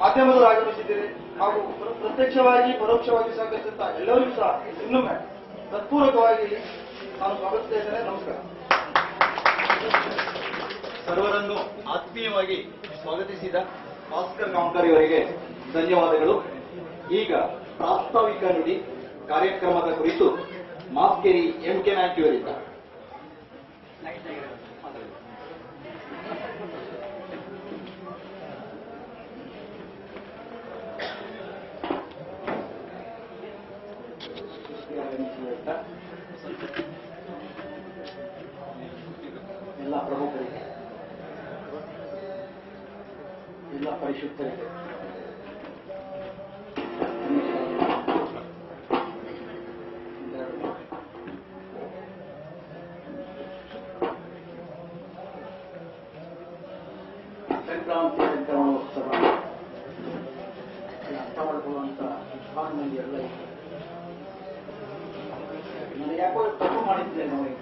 ಮಾಧ್ಯಮದವರು ಆಗಮಿಸಿದ್ದೀರಿ, ಹಾಗೂ ಪ್ರತ್ಯಕ್ಷವಾಗಿ ಪರೋಕ್ಷವಾಗಿ ಸಹಕರಿಸಿದ ಎಲ್ಲರಿಗೂ ಸಹ ಇನ್ನೊಮ್ಮೆ ಹೃತ್ಪೂರ್ವಕವಾಗಿ ನಾನು ಸ್ವಾಗತಿಸ್ತಾ ಇದ್ದೇನೆ. ನಮಸ್ಕಾರ. ಸರ್ವರನ್ನು ಆತ್ಮೀಯವಾಗಿ ಸ್ವಾಗತಿಸಿದ ಭಾಸ್ಕರ್ ಗಾಂವ್ಕರ್ ಇವರಿಗೆ ಧನ್ಯವಾದಗಳು. ಈಗ ಪ್ರಾಸ್ತಾವಿಕ ನುಡಿ ಕಾರ್ಯಕ್ರಮದ ಕುರಿತು ಮಾಸ್ಕೇರಿ ಎಂ.ಕೆ. ನಾಯ್ಕ್ ಇವರಿಂದ. ಎಲ್ಲ ಪ್ರಮುಖರಿಗೆ, ಎಲ್ಲ ಪರಿಶುದ್ಧರಿಗೆ ಸಂಕ್ರಾಂತಿ ಸಂಕ್ರಮಣೋತ್ಸವ ಅರ್ಥ ಮಾಡ್ಕೊಳ್ಳುವಂತ ಸುಮಾರು ಮಂದಿ ಎಲ್ಲ ಇದೆ. ನಾನು ಯಾಕೋ ತಪ್ಪು ಮಾಡಿದ್ದೇನೆ. ನೋಡಿ,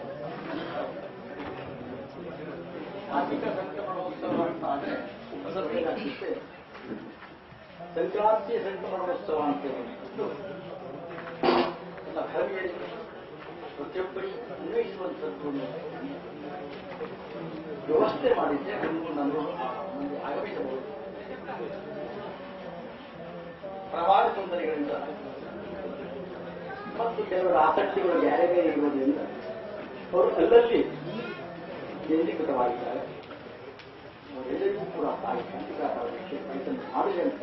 ಆರ್ಥಿಕ ಸಂಕ್ರಮಣೋತ್ಸವ ಅಂತ ಆದ್ರೆ ಏನಾಗುತ್ತೆ, ಸಂಕ್ರಾಂತಿ ಸಂಕ್ರಮಣೋತ್ಸವ ಅಂತೇಳಿ ಎಲ್ಲ ಹರವಿಯಲ್ಲಿ ಪ್ರತಿಯೊಬ್ಬರಿಗೂ ಅನ್ವಯಿಸುವಂಥದ್ದು ವ್ಯವಸ್ಥೆ ಮಾಡಿದ್ದೆ. ನಾನು ಮುಂದೆ ಆಗಮಿಸಬಹುದು. ಪ್ರವಾದ ಸುಂದರಿಗಳಿಂದ ಮತ್ತು ಕೆಲವರ ಆಸಕ್ತಿಗಳು ಬೇರೆ ಬೇರೆ ಇರುವುದರಿಂದ ಅವರು ಅಲ್ಲಲ್ಲಿ ಕೇಂದ್ರೀಕೃತವಾಗಿದ್ದಾರೆ. ಅವರೆಲ್ಲರಿಗೂ ಕೂಡ ತಾಯಿ ಖಂಡಿತವಾಗಿ ಇದನ್ನು ಮಾಡಲಿ ಅಂತ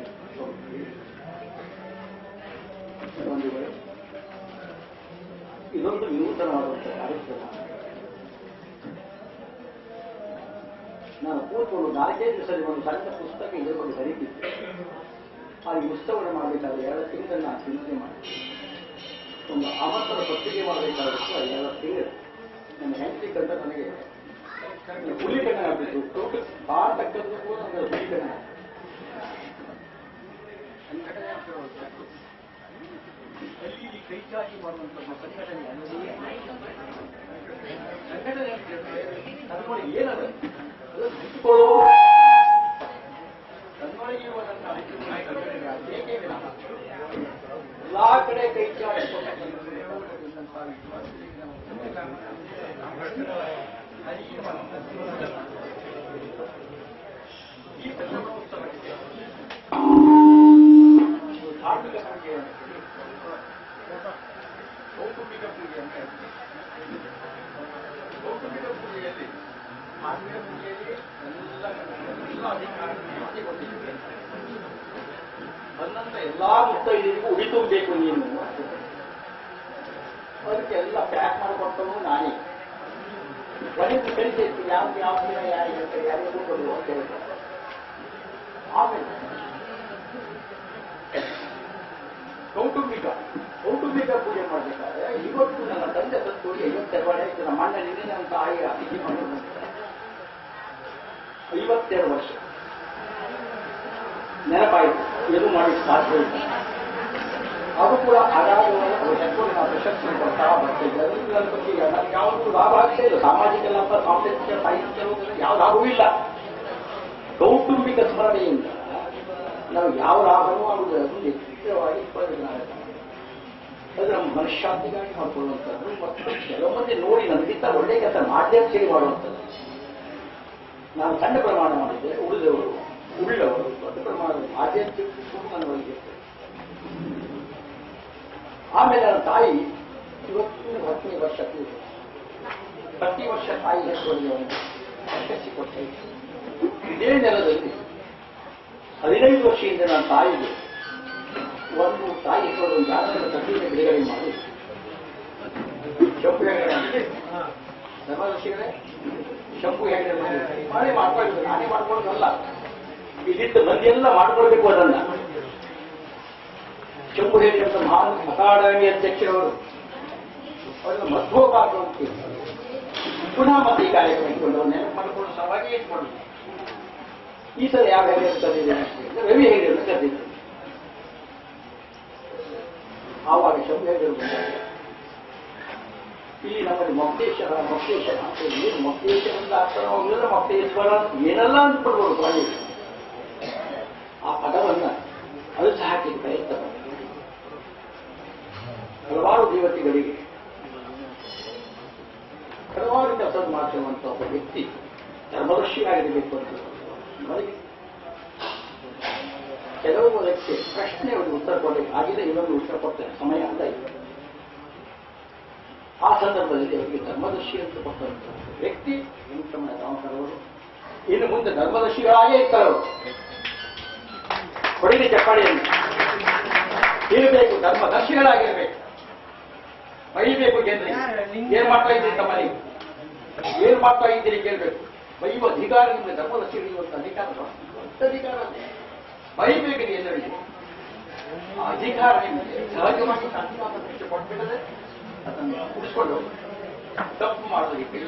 ಒಂದು ವೇಳೆ ಇದೊಂದು ವಿನೂತನವಾದಂತಹ ಕಾರ್ಯಕ್ರಮ. ನಾನು ಕೂತ್ಕೊಂಡು 4 ದಿವಸದಲ್ಲಿ ಒಂದು ಸಣ್ಣ ಪುಸ್ತಕ ಹಿಡಿದುಕೊಂಡು ಬರೀತಿದ್ದೆ. ಆ ಉತ್ಸವವನ್ನು ಮಾಡಬೇಕಾದ್ರೆ 2 ತಿಂಗಳು ನಾನು ಚಿಂತನೆ ಮಾಡಿದ್ದೆ. ಒಂದು ಆಮಂತ್ರಣ ಪತ್ರಿಕೆ ಮಾಡಬೇಕಾದ್ರೆ 2 ತಿಂಗಳು ನನ್ನ ಹೆಂಡತಿ ಕಂಡ ನನಗೆ ಹುಲಿಕಣ್ಣ ಆಗ್ಬಿಟ್ಟು ಭಾಳ ತಕ್ಕದ್ದು ಕೂಡ ನನಗೆ ಹುಲಿಕಣ್ಣ. ಅಲ್ಲಿ ಕೈ ಚಾಚಿ ಮಾಡುವಂತಹ ಸಂಘಟನೆ ಅದರೊಳಗೆ ಏನದ ಹಂಚಿಕೊಳ್ಳೋ ತನ್ನೊಳಗಿರುವ ಬೇಕೇ ವಿಧಾನ ಎಲ್ಲಾ ಕಡೆ ಕೈ ಚಾಚಿ ಈ ಸಂದರ್ಭೋತ್ಸವಕ್ಕೆ ಧಾರ್ಮಿಕ ಪೂಜೆ ಕೌಟುಂಬಿಕ ಪೂಜೆ ಅಂತ ಕೌಟುಂಬಿಕ ಪೂಜೆಯಲ್ಲಿ ಆತ್ಮೀಯ ಪೂಜೆಯಲ್ಲಿ ಎಲ್ಲ ಅಧಿಕಾರಕ್ಕೆ ಕೊಟ್ಟಿದ್ದೇವೆ. ಬಂದಂತ ಎಲ್ಲಾ ಮುತ್ತೈದರಿಗೂ ಉಡಿ ತುಂಬಬೇಕು ನೀನು. ಅದಕ್ಕೆ ಎಲ್ಲ ಪ್ಯಾಕ್ ಮಾಡಿಕೊಟ್ಟನು ನಾನೇ. ಕೊನೆಗೆ ಕಲಿಸಿತ್ತು ಯಾವ ದಿನ ಯಾರಿಗೂ ಕೊಡುವ ಅಂತ ಹೇಳ್ತಾರೆ. ಆಮೇಲೆ ಕೌಟುಂಬಿಕ ಪೂಜೆ ಮಾಡಬೇಕಾದ್ರೆ ಇವತ್ತು ನನ್ನ ತಂದೆ ಸತ್ತು 52 ವರ್ಷ, ನಮ್ಮ ಅಣ್ಣ ನಿನ್ನೆ ನನ್ನ ತಾಯಿ ಅತಿಥಿ ಮಾಡಿ 52 ವರ್ಷ ನೆನಪಾಯಿತು. ಏನು ಮಾಡಿ ಸಾಧ್ಯ ಇಲ್ಲ. ಅದು ಕೂಡ ಆಗಾಗವಾಗಿ ಅವರು ಹೆಸರು ನಾವು ಪ್ರಶಸ್ತಿ ಕೊಡ್ತಾ ಬರ್ತಿದ್ದೆ. ಅದರ ಬಗ್ಗೆ ನನಗೆ ಯಾವತ್ತೂ ಲಾಭ ಆಗ್ತಾ ಇಲ್ಲ. ಸಾಮಾಜಿಕ ಲಾಭ, ಸಾಂಸ್ಕೃತಿಕ, ಸಾಹಿತ್ಯ ಯಾವ ಲಾಭವೂ ಇಲ್ಲ. ಕೌಟುಂಬಿಕ ಸ್ಮರಣೆಯಿಂದ ನಾವು ಯಾವ ಲಾಭವೂ ಆಗುವುದನ್ನು ನಿಶ್ಚಿತವಾಗಿ ಪ್ರಯೋಜನ ಆಗುತ್ತೆ. ಅದು ನಮ್ಮ ಮನಃಶಾಂತಿಗಾಗಿ ಮಾಡಿಕೊಳ್ಳುವಂಥದ್ದು ಮತ್ತು ಕೆಲವು ಮಂದಿ ನೋಡಿ ನನಗಿಂತ ಒಳ್ಳೆಯ ಕೆಲಸ ಮಾಡದೇ ಸೇರಿ ಮಾಡುವಂಥದ್ದು. ನಾನು ಸಣ್ಣ ಪ್ರಮಾಣ ಮಾಡಿದ್ದೆ, ಉಳಿದವರು ದೊಡ್ಡ ಪ್ರಮಾಣದ ಆಧ್ಯಾತ್ಮಿಕ ನನ್ನ ಒಳಗೆ. ಆಮೇಲೆ ನನ್ನ ತಾಯಿ ಇವತ್ತು 10ನೇ ವರ್ಷ ಪೂಜೆ. ಪ್ರತಿ ವರ್ಷ ತಾಯಿ ಹೆಸರಿಗೆ ಒಂದು ಪ್ರಶಸ್ತಿ ಕೊಡ್ತಾ ಇದ್ದೆ. ಇದೇ ನೆಲದಲ್ಲಿ 15 ವರ್ಷದಿಂದ ನನ್ನ ತಾಯಿಗೆ ಒಂದು ತಾಯಿ ಹೆಸರು ಒಂದು ಜಾಗದ ಪ್ರತಿಭೆ ಬಿಡುಗಡೆ ಮಾಡಿ ಶಂಭು ಹೆಗಡೆ ಧರ್ಮದರ್ಶಿಗಳೇ ಶಂಭು ಹೆಗಡೆ ಮಾಡಿ ಮಾಡ್ಕೊಳ್ಬೇಕು. ನಾನೇ ಮಾಡ್ಕೊಳ್ಳೋದಲ್ಲ, ಇಲ್ಲಿದ್ದ ಮಂದಿಯೆಲ್ಲ ಮಾಡ್ಕೊಳ್ಬೇಕು. ಅದನ್ನ ಶಂಭು ಹೆಗಡೆ ಅಂತ ಮಹಾನ್ ಅಕಾಡೆಮಿ ಅಧ್ಯಕ್ಷರವರು ಅವರನ್ನು ಮಧ್ವಭಾಗ ಪುನಃ ಮತ್ತೆ ಈ ಕಾರ್ಯಕ್ರಮ ಇಟ್ಕೊಂಡು ನೆನಪು ಮಾಡಿಕೊಂಡು ಸಭಾಗಿ ಇಟ್ಕೊಂಡು ಈ ಸಲ ಯಾವ ಹೆಗಡೆ ಕರೆದಿದೆ ರವಿ ಹೆಗಡೆ ಕರೆದಿದ್ದರು. ಆವಾಗ ಶಂಭು ಹೆಗಡೆ ಇಲ್ಲಿ ನಮ್ಮಲ್ಲಿ ಮೊಕ್ತೇಶ್ವರ ಏನು ಮೊಕ್ತೇಶ್ವರ ಆಗ್ತಾರೋ ಅವರೆಲ್ಲ ಮೊಕ್ತೇಶ್ವರ ಏನೆಲ್ಲ ಅಂದ್ಕೊಳ್ಬೋದು. ಸ್ವಾಮಿ ಆ ಪದವನ್ನ ಅಳಿಸಿ ಹಾಕಿದ ಪ್ರಯತ್ನ ಹಲವಾರು ದೇವತೆಗಳಿಗೆ ಹಲವಾರು ಕೆಲಸ ಮಾಡಿರುವಂಥ ಒಬ್ಬ ವ್ಯಕ್ತಿ ಧರ್ಮದರ್ಶಿಯಾಗಿರಬೇಕು ಅಂತ ನನಗೆ ಕೆಲವು ಅದಕ್ಕೆ ಪ್ರಶ್ನೆ ಒಂದು ಉತ್ತರ ಕೊಡಲಿಕ್ಕೆ ಆಗಿದೆ. ಇನ್ನೊಂದು ಉತ್ತರ ಕೊಡ್ತೇನೆ, ಸಮಯ ಅಂತ ಇದೆ. ಆ ಸಂದರ್ಭದಲ್ಲಿ ಅವರಿಗೆ ಧರ್ಮದರ್ಶಿ ಅಂತ ಕೊಟ್ಟಂತ ವ್ಯಕ್ತಿ ವೆಂಕಟರಮಣ ರಾಮಕರವರು ಇನ್ನು ಮುಂದೆ ಧರ್ಮದರ್ಶಿಗಳಾಗೇ ಇರ್ತಾರೆ. ಹೊಡಿಗೆ ಚಪ್ಪಾಳಿಯನ್ನು ಇರಬೇಕು, ಧರ್ಮದರ್ಶಿಗಳಾಗಿರ್ಬೇಕು, ಬೈಬೇಕು. ಜನರಿಗೆ ಏನ್ ಮಾಡ್ತಾ ಇದ್ದೀರಿ, ತಮ್ಮಲ್ಲಿ ಏನ್ ಮಾಡ್ತಾ ಇದ್ದೀರಿ ಕೇಳಬೇಕು. ಬೈಯುವ ಅಧಿಕಾರ ನಿಮಗೆ ಧರ್ಮದರ್ಶಿಗಳಿಗೆ ಒಂದು ಅಧಿಕಾರ, ದೊಡ್ಡ ಅಧಿಕಾರ. ಬೈಬೇಕು ಎಲ್ಲರಿಗೆ. ಆ ಅಧಿಕಾರ ನಿಮಗೆ ಸಹಜವಾಗಿ ಶಾಂತಿ ಕೊಟ್ಬಿಟ್ಟದೆ. ಅದನ್ನು ಉಳಿಸ್ಕೊಂಡು ತಪ್ಪು ಮಾಡೋದಕ್ಕೆ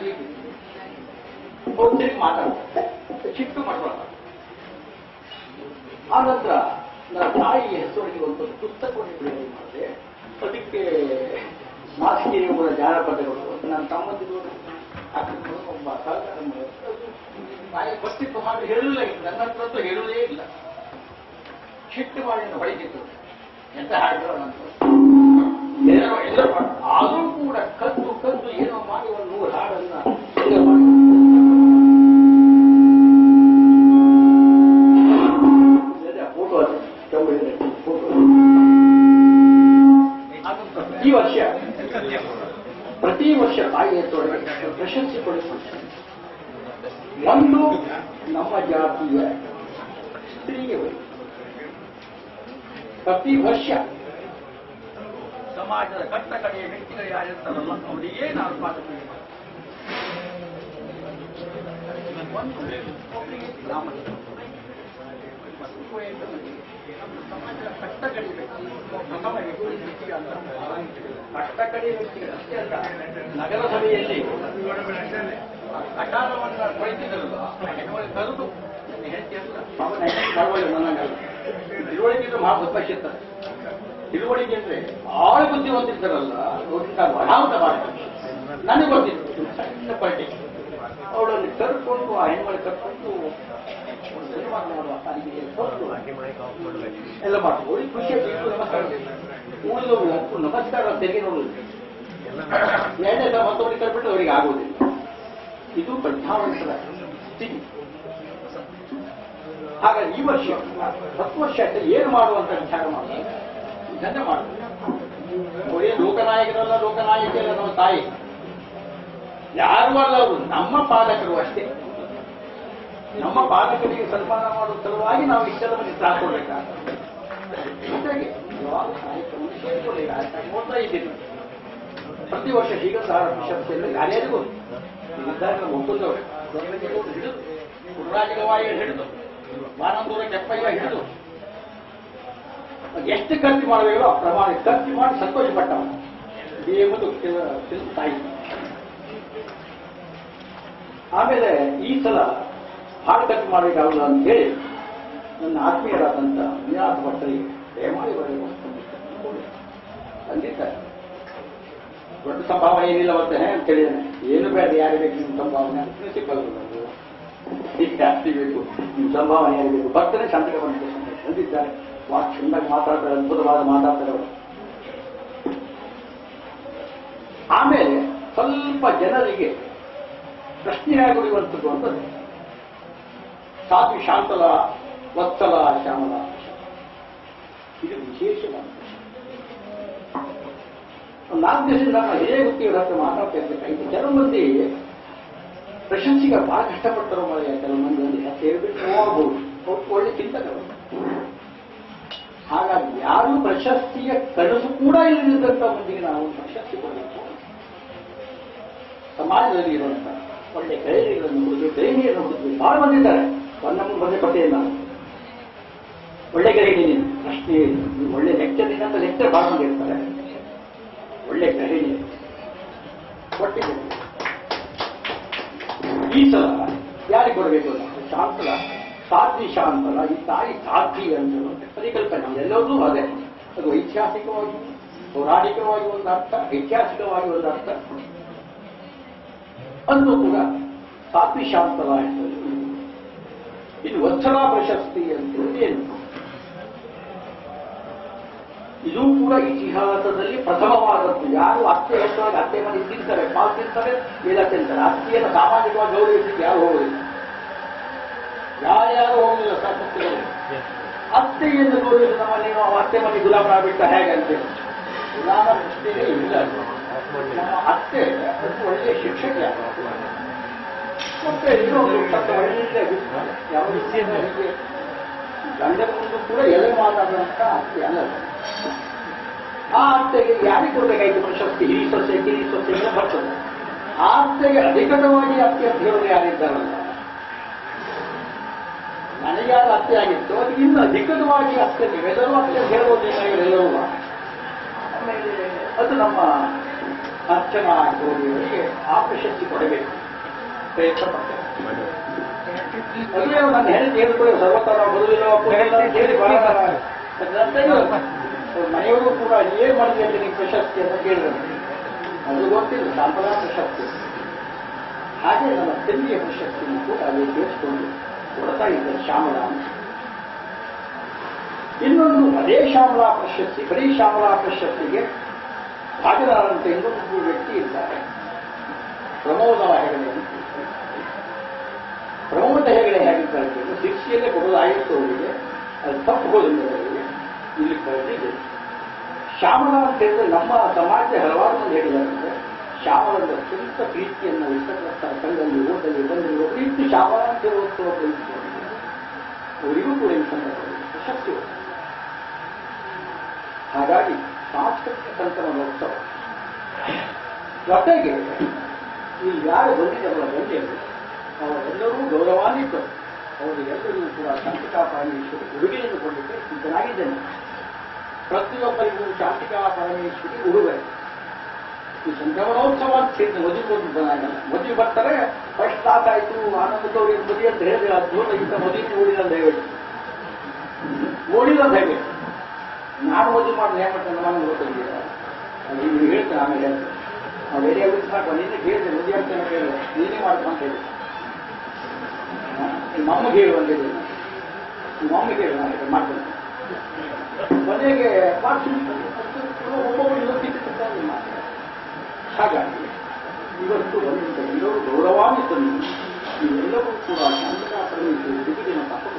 ಒಬ್ಬರಿಗೆ ಮಾತಾಡ್ತಾರೆ, ಚಿಟ್ಟು ಮಾಡ್ಕೊಳ್ಳೋಣ. ಆ ನಂತರ ನನ್ನ ತಾಯಿಯ ಹೆಸರಿಗೆ ಒಂದು ಪುಸ್ತಕವನ್ನು ಬಿಡುಗಡೆ ಮಾಡಿದೆ. ಅದಕ್ಕೆ ಮಾಸಿಕೆಯ ಜಾನಪದಗಳು ನನ್ನ ತಮ್ಮಂದಿರು ಒಬ್ಬ ತಾಯಿ ಗೊತ್ತಿತ್ತು, ಹಾಗೆ ಹೇಳಲಿಲ್ಲ. ನನ್ನ ಹತ್ರ ಹೇಳುವುದೇ ಇಲ್ಲ. ಚಿಟ್ಟು ಮಾಡಿ ಹೊಳಿತಿತ್ತು. ಎಂತ ಹಾಡಿದ್ರು ನಂತರ ಎಲ್ಲರೂ ಆದರೂ ಕೂಡ ಕದ್ದು ಏನೋ ಮಾಡಿ ಒಂದು 100 ಹಾಡನ್ನ ಫೋಟೋ ಈ ವರ್ಷ ಪ್ರತಿ ವರ್ಷ ತಾಯಿ ಎತ್ತೊಳಗೆ ಪ್ರಶಸ್ತಿ ಕೊಡಿಸುತ್ತೆ. ಒಂದು ನಮ್ಮ ಜಾತಿಯ ಸ್ತ್ರೀಗೆ ಪ್ರತಿ ವರ್ಷ ಸಮಾಜದ ಕಟ್ಟ ಕಡೆಯ ವ್ಯಕ್ತಿಗಳು ಯಾರಿರ್ತಾರಲ್ಲ ಅವರಿಗೆ ನಾನು ಪಾಠ ಸಮಾಜದ ಕಟ್ಟಕಡೆ ವ್ಯಕ್ತಿ ಕಟ್ಟಕಡೆ ವ್ಯಕ್ತಿಗಳಷ್ಟೇ ಅಲ್ಲ, ನಗರಸಭೆಯಲ್ಲಿ ಕಟಾರವನ್ನು ಕೊಯ್ತಿದ್ದರಲ್ಲ ಕರೆದು ತಿಳುವಳಿಕೆ ಮಹಾ ಬದ್ಮಾಶಿರ್ತಾರೆ. ತಿಳುವಳಿಕೆ ಅಂದ್ರೆ ಆಳ ಬುದ್ಧಿವಂತಿರ್ತಾರಲ್ಲ ಅನಾಹುತ ಮಾಡಿ ನನಗೆ ಗೊತ್ತಿತ್ತು. ಸಣ್ಣ ಪಾರ್ಟಿ ಅವಳನ್ನು ಕರ್ಕೊಂಡು ಆ ಹೆಣ್ಮಳೆ ಕರ್ಕೊಂಡು ಎಲ್ಲ ಮಾಡ್ಬೋದು. ಖುಷಿಯಾಗಿ ಉಳಿದವರು ನಮಸ್ಕಾರ ತೆರಿಗೆ ನೋಡುದು. ಎರಡನೇ ಸಲ ಮತ್ತೊಬ್ಬರಿಗೆ ಕರ್ಬಿಟ್ಟು ಅವರಿಗೆ ಆಗುವುದಿಲ್ಲ. ಇದು ಪ್ರಧಾನಮಂತ್ರಿ ಸ್ಥಿತಿ. ಹಾಗಾಗಿ ಈ ವರ್ಷ 10 ವರ್ಷ ಏನು ಮಾಡುವಂತ ವಿಚಾರ ಮಾಡಿ ಧನ್ಯ ಮಾಡುದು. ಅವರೇ ಲೋಕನಾಯಕರಲ್ಲ, ಲೋಕನಾಯಕಿಯಲ್ಲ, ನಮ್ಮ ತಾಯಿ ಯಾರು ಅಲ್ಲ, ಅವರು ನಮ್ಮ ಪಾಲಕರು ಅಷ್ಟೇ. ನಮ್ಮ ಪಾಲಕರಿಗೆ ಸನ್ಮಾನ ಮಾಡುವ ಸಲುವಾಗಿ ನಾವು ಇಷ್ಟೆಲ್ಲ ಮನೆ ಸಾಕೊಡ್ಬೇಕಾಗ್ತದೆ. ಜೊತೆಗೆ ನೋಡ್ತಾ ಇದ್ದೀನಿ ಪ್ರತಿ ವರ್ಷ ಶ್ರೀಗಂಧಾರ ಪ್ರಶಸ್ತಿಯಲ್ಲಿ ಯಾರ್ಯಾರಿಗೂ ಒಪ್ಪುತ್ತವರು ಹಿಡಿದು ಪುಟ್ಟರಾಜಗವಾಯಿ ಹಿಡಿದು ಮಾನಂದೂರ ಕೆಪ್ಪಯ್ಯ ಹಿಡಿದು ಎಷ್ಟು ಖರ್ಚು ಮಾಡಬೇಕೋ ಆ ಪ್ರಮಾಣ ಖರ್ಚು ಮಾಡಿ ಸಂತೋಷ ಪಟ್ಟವ ಎಂಬುದು ತಾಯಿ. ಆಮೇಲೆ ಈ ಸಲ ಹಾಡು ಖರ್ಚು ಮಾಡಬೇಕಾಗಲ್ಲ ಅಂತ ಹೇಳಿ ನನ್ನ ಆತ್ಮೀಯರಾದಂಥ ವಿನಾಥ ಭಟ್ಟರಿಗೆ ದಯಮಾಡಿ ಬರಬೇಕು ಅಂದಿದ್ದಾರೆ. ದೊಡ್ಡ ಸಂಭಾವನೆ ಏನಿಲ್ಲ ಬರ್ತೇನೆ ಅಂತ ಹೇಳಿದ್ದೇನೆ. ಏನು ಬೇಡ, ಯಾರು ಬೇಕು ನಿಮ್ಮ ಸಂಭಾವನೆ ಪ್ರಿನ್ಸಿಪಲ್ ಜಾಸ್ತಿ ಬೇಕು, ನಿಮ್ಮ ಸಂಭಾವನೆ ಯಾರು ಬೇಕು ಬರ್ತೇನೆ, ಶಾಂತಿಗೆ ಬಂದಿದ್ದಾರೆ. ಚೆಂದಾಗಿ ಮಾತಾಡ್ತಾರೆ, ಅದ್ಭುತವಾದ ಮಾತಾಡ್ತಾರೆ ಅವರು. ಆಮೇಲೆ ಸ್ವಲ್ಪ ಜನರಿಗೆ ಪ್ರಶ್ನೆಯಾಗುವಂಥದ್ದು ಅಂತದ್ದು ಸಾತ್ವಿ ಶಾಂತಲ ವತ್ಸಲ ಶ್ಯಾಮಲ, ಇದು ವಿಶೇಷವಾದ 4 ದಿವಸದಿಂದ ನಮ್ಮ ಹಿರಿಯ ವ್ಯಕ್ತಿಗಳ ಹತ್ರ ಮಾತಾಡ್ತಾ ಇರ್ಬೇಕಾಗಿತ್ತು. ಕೆಲವು ಮಂದಿ ಪ್ರಶಸ್ತಿಗೆ ಬಹಳ ಕಷ್ಟಪಡ್ತಾರೋ ಮಳೆಯ, ಕೆಲವು ಮಂದಿ ಹೇಳ್ಬಿಟ್ಟು ಹೋಗ್ಬೋದು, ಒಳ್ಳೆ ಚಿಂತಕರು. ಹಾಗಾಗಿ ಯಾರು ಪ್ರಶಸ್ತಿಯ ಕನಸು ಕೂಡ ಇಲ್ಲದಂತ ಮಂದಿಗೆ ನಾವು ಪ್ರಶಸ್ತಿ ಕೊಡಬೇಕು. ಸಮಾಜದಲ್ಲಿ ಇರುವಂತ ಒಳ್ಳೆ ಗೈರಿಗಳನ್ನು ಹುಡುಗಿ ಗೈರಿಯನ್ನು ಹುಡುಗಿ ಬಹಳ ಬಂದಿದ್ದಾರೆ. ನಮ್ಮ ಬಂದೆ ಪಟ್ಟೆಯಲ್ಲ, ಒಳ್ಳೆ ಗೈರಿನಿ ಪ್ರಶ್ನೆ, ಒಳ್ಳೆ ಲೆಕ್ಚರ್ನಿಂದ ಅಂತ ಲೆಕ್ಚರ್ ಬಹಳ ಮಂದಿ ಇರ್ತಾರೆ. ಒಳ್ಳೆ ಗೃಹಿಣಿ ಕೊಟ್ಟಿದೆ. ಈ ಸಲ ಯಾರಿಗೆ ಕೊಡಬೇಕು ಅಂತ ಶಾಂತಲ ಸಾಧ್ವಿ ಶಾಂತಲ, ಈ ತಾಯಿ ಸಾಧ್ವಿ ಅಂತ ಪರಿಕಲ್ಪನೆ ಎಲ್ಲವೂ ಅದೇ. ಅದು ಐತಿಹಾಸಿಕವಾಗಿ ಪೌರಾಣಿಕವಾಗಿ ಒಂದು ಅರ್ಥ, ಐತಿಹಾಸಿಕವಾಗಿ ಒಂದು ಅರ್ಥ. ಅಂದು ಕೂಡ ಸಾಧ್ವಿ ಶಾಂತಲ ಅಂತ. ಇದು ವತ್ಸಲ ಪ್ರಶಸ್ತಿ ಅಂತ ಏನು, ಇದು ಕೂಡ ಇತಿಹಾಸದಲ್ಲಿ ಪ್ರಥಮವಾದದ್ದು. ಯಾರು ಅತ್ತೆ ಹೆಚ್ಚಾಗಿ ಅತ್ತೆ ಮನೆ ತಿಂತಾರೆ, ಪಾಲ್ ತಿಂತಾರೆ, ಎಲ್ಲ ತಿಂತಾರೆ. ಅತ್ತೆಯನ್ನು ಸಾಮಾಜಿಕವಾಗಿ ಗೌರವಿಸಲಿಕ್ಕೆ ಯಾರು ಹೋಗುವುದಿಲ್ಲ, ಯಾರ್ಯಾರು ಹೋಗುವುದಿಲ್ಲ. ಸಂಸ್ಕೃತಿಗಳು ಅತ್ತೆಯನ್ನು ಗೌರವಿಸಿ ನಮ್ಮಲ್ಲಿ ನಾವು ಅತ್ತೆ ಮನೆ ಗುಲಾಮರಾಗ್ಬಿಟ್ಟ ಹೇಗೆ ಅಂತೇಳಿ ಗುಲಾಮ ಪ್ರಶ್ನೆಯೇ ಇಲ್ಲ. ನಮ್ಮ ಅತ್ತೆ ಒಳ್ಳೆಯ ಶಿಕ್ಷಕ, ಮತ್ತೆ ಇನ್ನೊಂದು ಯಾವ ರೀತಿಯ ಗಂಡನ ಮುಂದೆ ಕೂಡ ಎಲೆ ಮಾತಾಡುವಂತ ಅತ್ತೆ ಅಲ್ಲ. ಆ ಅತ್ತೆಗೆ ಯಾರಿಗೆ ಕೊಡಬೇಕಾಯ್ತು ಪ್ರಶಸ್ತಿ? ಹಿರಿ ಸೊಸೆ ಕಿರಿ ಸೊಸೆ ಎಲ್ಲ ಬರ್ತದೆ. ಆ ಅತ್ತೆಗೆ ಅಧಿಕೃತವಾಗಿ ಅತ್ತೆ ಅಂತ ಹೇಳೋರು ಯಾರಿದ್ದಾರಲ್ಲ, ನನಗೆ ಯಾರು ಅತ್ತೆ ಆಗಿತ್ತು ಅದು ಇನ್ನು ಅಧಿಕೃತವಾಗಿ ಅತ್ತೆ, ನೀವೆಲ್ಲರೂ ಅತ್ತೆ ಅಂತ ಹೇಳ್ಬೋದಿಲ್ಲ ಇವರೆಲ್ಲರೂ. ಆಮೇಲೆ ಅದು ನಮ್ಮ ಅರ್ಚನಾ ಗೌರಿಯವರಿಗೆ ಆ ಪ್ರಶಸ್ತಿ ಕೊಡಬೇಕು ಪ್ರಯತ್ನ ಪಡ್ತೇವೆ. ಅದೇ ನನ್ನ ಹೆಂಡತಿ ಹೇಳಿಕೊಳ್ಳಿ ಸರ್ವತರ ಬರುವುದಿಲ್ಲ ಹೇಳಿ ಬಹಳ ಮನೆಯವರು ಕೂಡ ಏನ್ ಮಾಡಿದೆ ಅಂತ ನೀವು ಪ್ರಶಸ್ತಿ ಅಂತ ಕೇಳಿದ್ರು. ಅದು ಗೊತ್ತಿಲ್ಲ, ಶಾಂತಲಾ ಪ್ರಶಸ್ತಿ. ಹಾಗೆ ನಮ್ಮ ತಂದೆಯ ಪ್ರಶಸ್ತಿಯನ್ನು ಕೂಡ ಅಲ್ಲಿ ಸೇರಿಸಿಕೊಂಡು ಕೊಡ್ತಾ ಇದ್ದಾರೆ ಶ್ಯಾಮಲಾ ಅಂತ. ಇನ್ನೊಂದು ಅದೇ ಶ್ಯಾಮಲಾ ಪ್ರಶಸ್ತಿ, ಬರೀ ಶ್ಯಾಮಲಾ ಪ್ರಶಸ್ತಿಗೆ ಭಾಗದಾರಂತ ಇನ್ನೊಂದು ವ್ಯಕ್ತಿ ಇದ್ದಾರೆ, ಪ್ರಮೋದ ಹೆಗಡೆ ಅಂತ. ಪ್ರಮೋದ ಹೆಗಡೆ ಹೇಗಿದ್ದಾರೆ ಶಿಕ್ಷೆಯಲ್ಲೇ ಕೊಡೋದಾಗಿತ್ತು ಅವರಿಗೆ, ಅದು ತಪ್ಪು ಹೋದಿಲ್ಲ ಅವರಿಗೆ. ಇಲ್ಲಿ ಬರೆದಿದೆ ಶ್ಯಾಮಲಾ ಅಂತ ಹೇಳಿದ್ರೆ ನಮ್ಮ ಸಮಾಜ ಹಲವಾರು ಮಂದಿ ಹೇಳಿದ್ದಾರೆ. ಶ್ಯಾಮಳಲ್ಲಿ ಅತ್ಯಂತ ಪ್ರೀತಿಯನ್ನು ವ್ಯಕ್ತಪಡಿಸ್ತಾರೆ. ಕಣ್ಣಲ್ಲಿ ಓಟಲ್ಲಿ ಬಂದಿರುವ ಪ್ರೀತಿ ಶ್ಯಾಮಳ ಅಂತ ಓದ್ತೋ ಅವರಿಗೂ ಕೂಡ ಈ ಸಂದರ್ಭದಲ್ಲಿ ಪ್ರಶಸ್ತಿ. ಹಾಗಾಗಿ ಸಾಂಸ್ಕೃತಿಕ ಸಂಕ್ರಮಣೋತ್ಸವ ಜೊತೆಗೆ ಇಲ್ಲಿ ಯಾರು ಬಂದಿದ್ದಾರಲ್ಲ ಗಣ್ಯರು ಅವರೆಲ್ಲರೂ ಗೌರವಾನ್ವಿತರು. ಅವರಿಗೆಲ್ಲರಿಗೂ ಕೂಡ ಶಾಂತಿಕಾ ಪರಮೇಶ್ವರಿ ಉಡುಗೆಯನ್ನು ಕೊಡಲಿಕ್ಕೆ ಸಿದ್ಧನಾಗಿದ್ದೇನೆ. ಪ್ರತಿಯೊಬ್ಬರಿಗೂ ಶಾಂತಿಕಾ ಪರಮೇಶ್ವರಿ ಉಡುಗೊರೆ. ಈ ಸಂಕ್ರಮಣೋತ್ಸವ ಅಂತ ಸೇರಿದ ಮದುವೆ ಬರ್ತಾರೆ. ಫಸ್ಟ್ ಕ್ಲಾಸ್ ಆಯಿತು, ಆನಂದ ಗೌರಿ ಮದುವೆ ಅಂತ ಹೇಳಿದ್ರೆ ಅದ್ಭುತಗಿಂತ ಮದುವೆ ಓಡಿದಂತ ಹೇಳಿ ನಾನು ಮದುವೆ ಮಾಡಿ ನೇಮಕ ನಾನು ಗೊತ್ತಿದ್ದೀರ ನೀವು ಹೇಳ್ತೇನೆ. ಆಮೇಲೆ ಹೇಳ್ತೇನೆ ನಾವು ಬೇರೆ ಅಭಿವೃದ್ಧಿ ಮಾಡ್ಕೊಂಡು ನಿನ್ನೆ ಕೇಳಿದೆ ಮದುವೆ ಆಗ್ತೇನೆ ಕೇಳಿದೆ ನೀನೇ ಮಾಡ್ಕೊ ಅಂತ ಹೇಳಿ ನಿಮ್ಮ ಅಮ್ಮಗೆ ಹೇಳುವಂತೆ ನಿಮ್ಮ ಅಮ್ಮಗೆ ಹೇಳಿ ನಾನು ಮಾಡ್ತೇನೆ ಮನೆಗೆ ಒಬ್ಬೊಬ್ಬರು ಇವತ್ತಿತ್ತು ಮಾಡ್ತಾರೆ. ಹಾಗಾಗಿ ಇವತ್ತು ಒಂದಿನ ಎಲ್ಲರೂ ಗೌರವಾನ್ವಿತರು. ನೀವೆಲ್ಲರೂ ಕೂಡ ಶಾಂತಿಕಾ ಪರಮೇಶ್ವರಿ ಸ್ಥಿತಿಯನ್ನು ತಪ್ಪು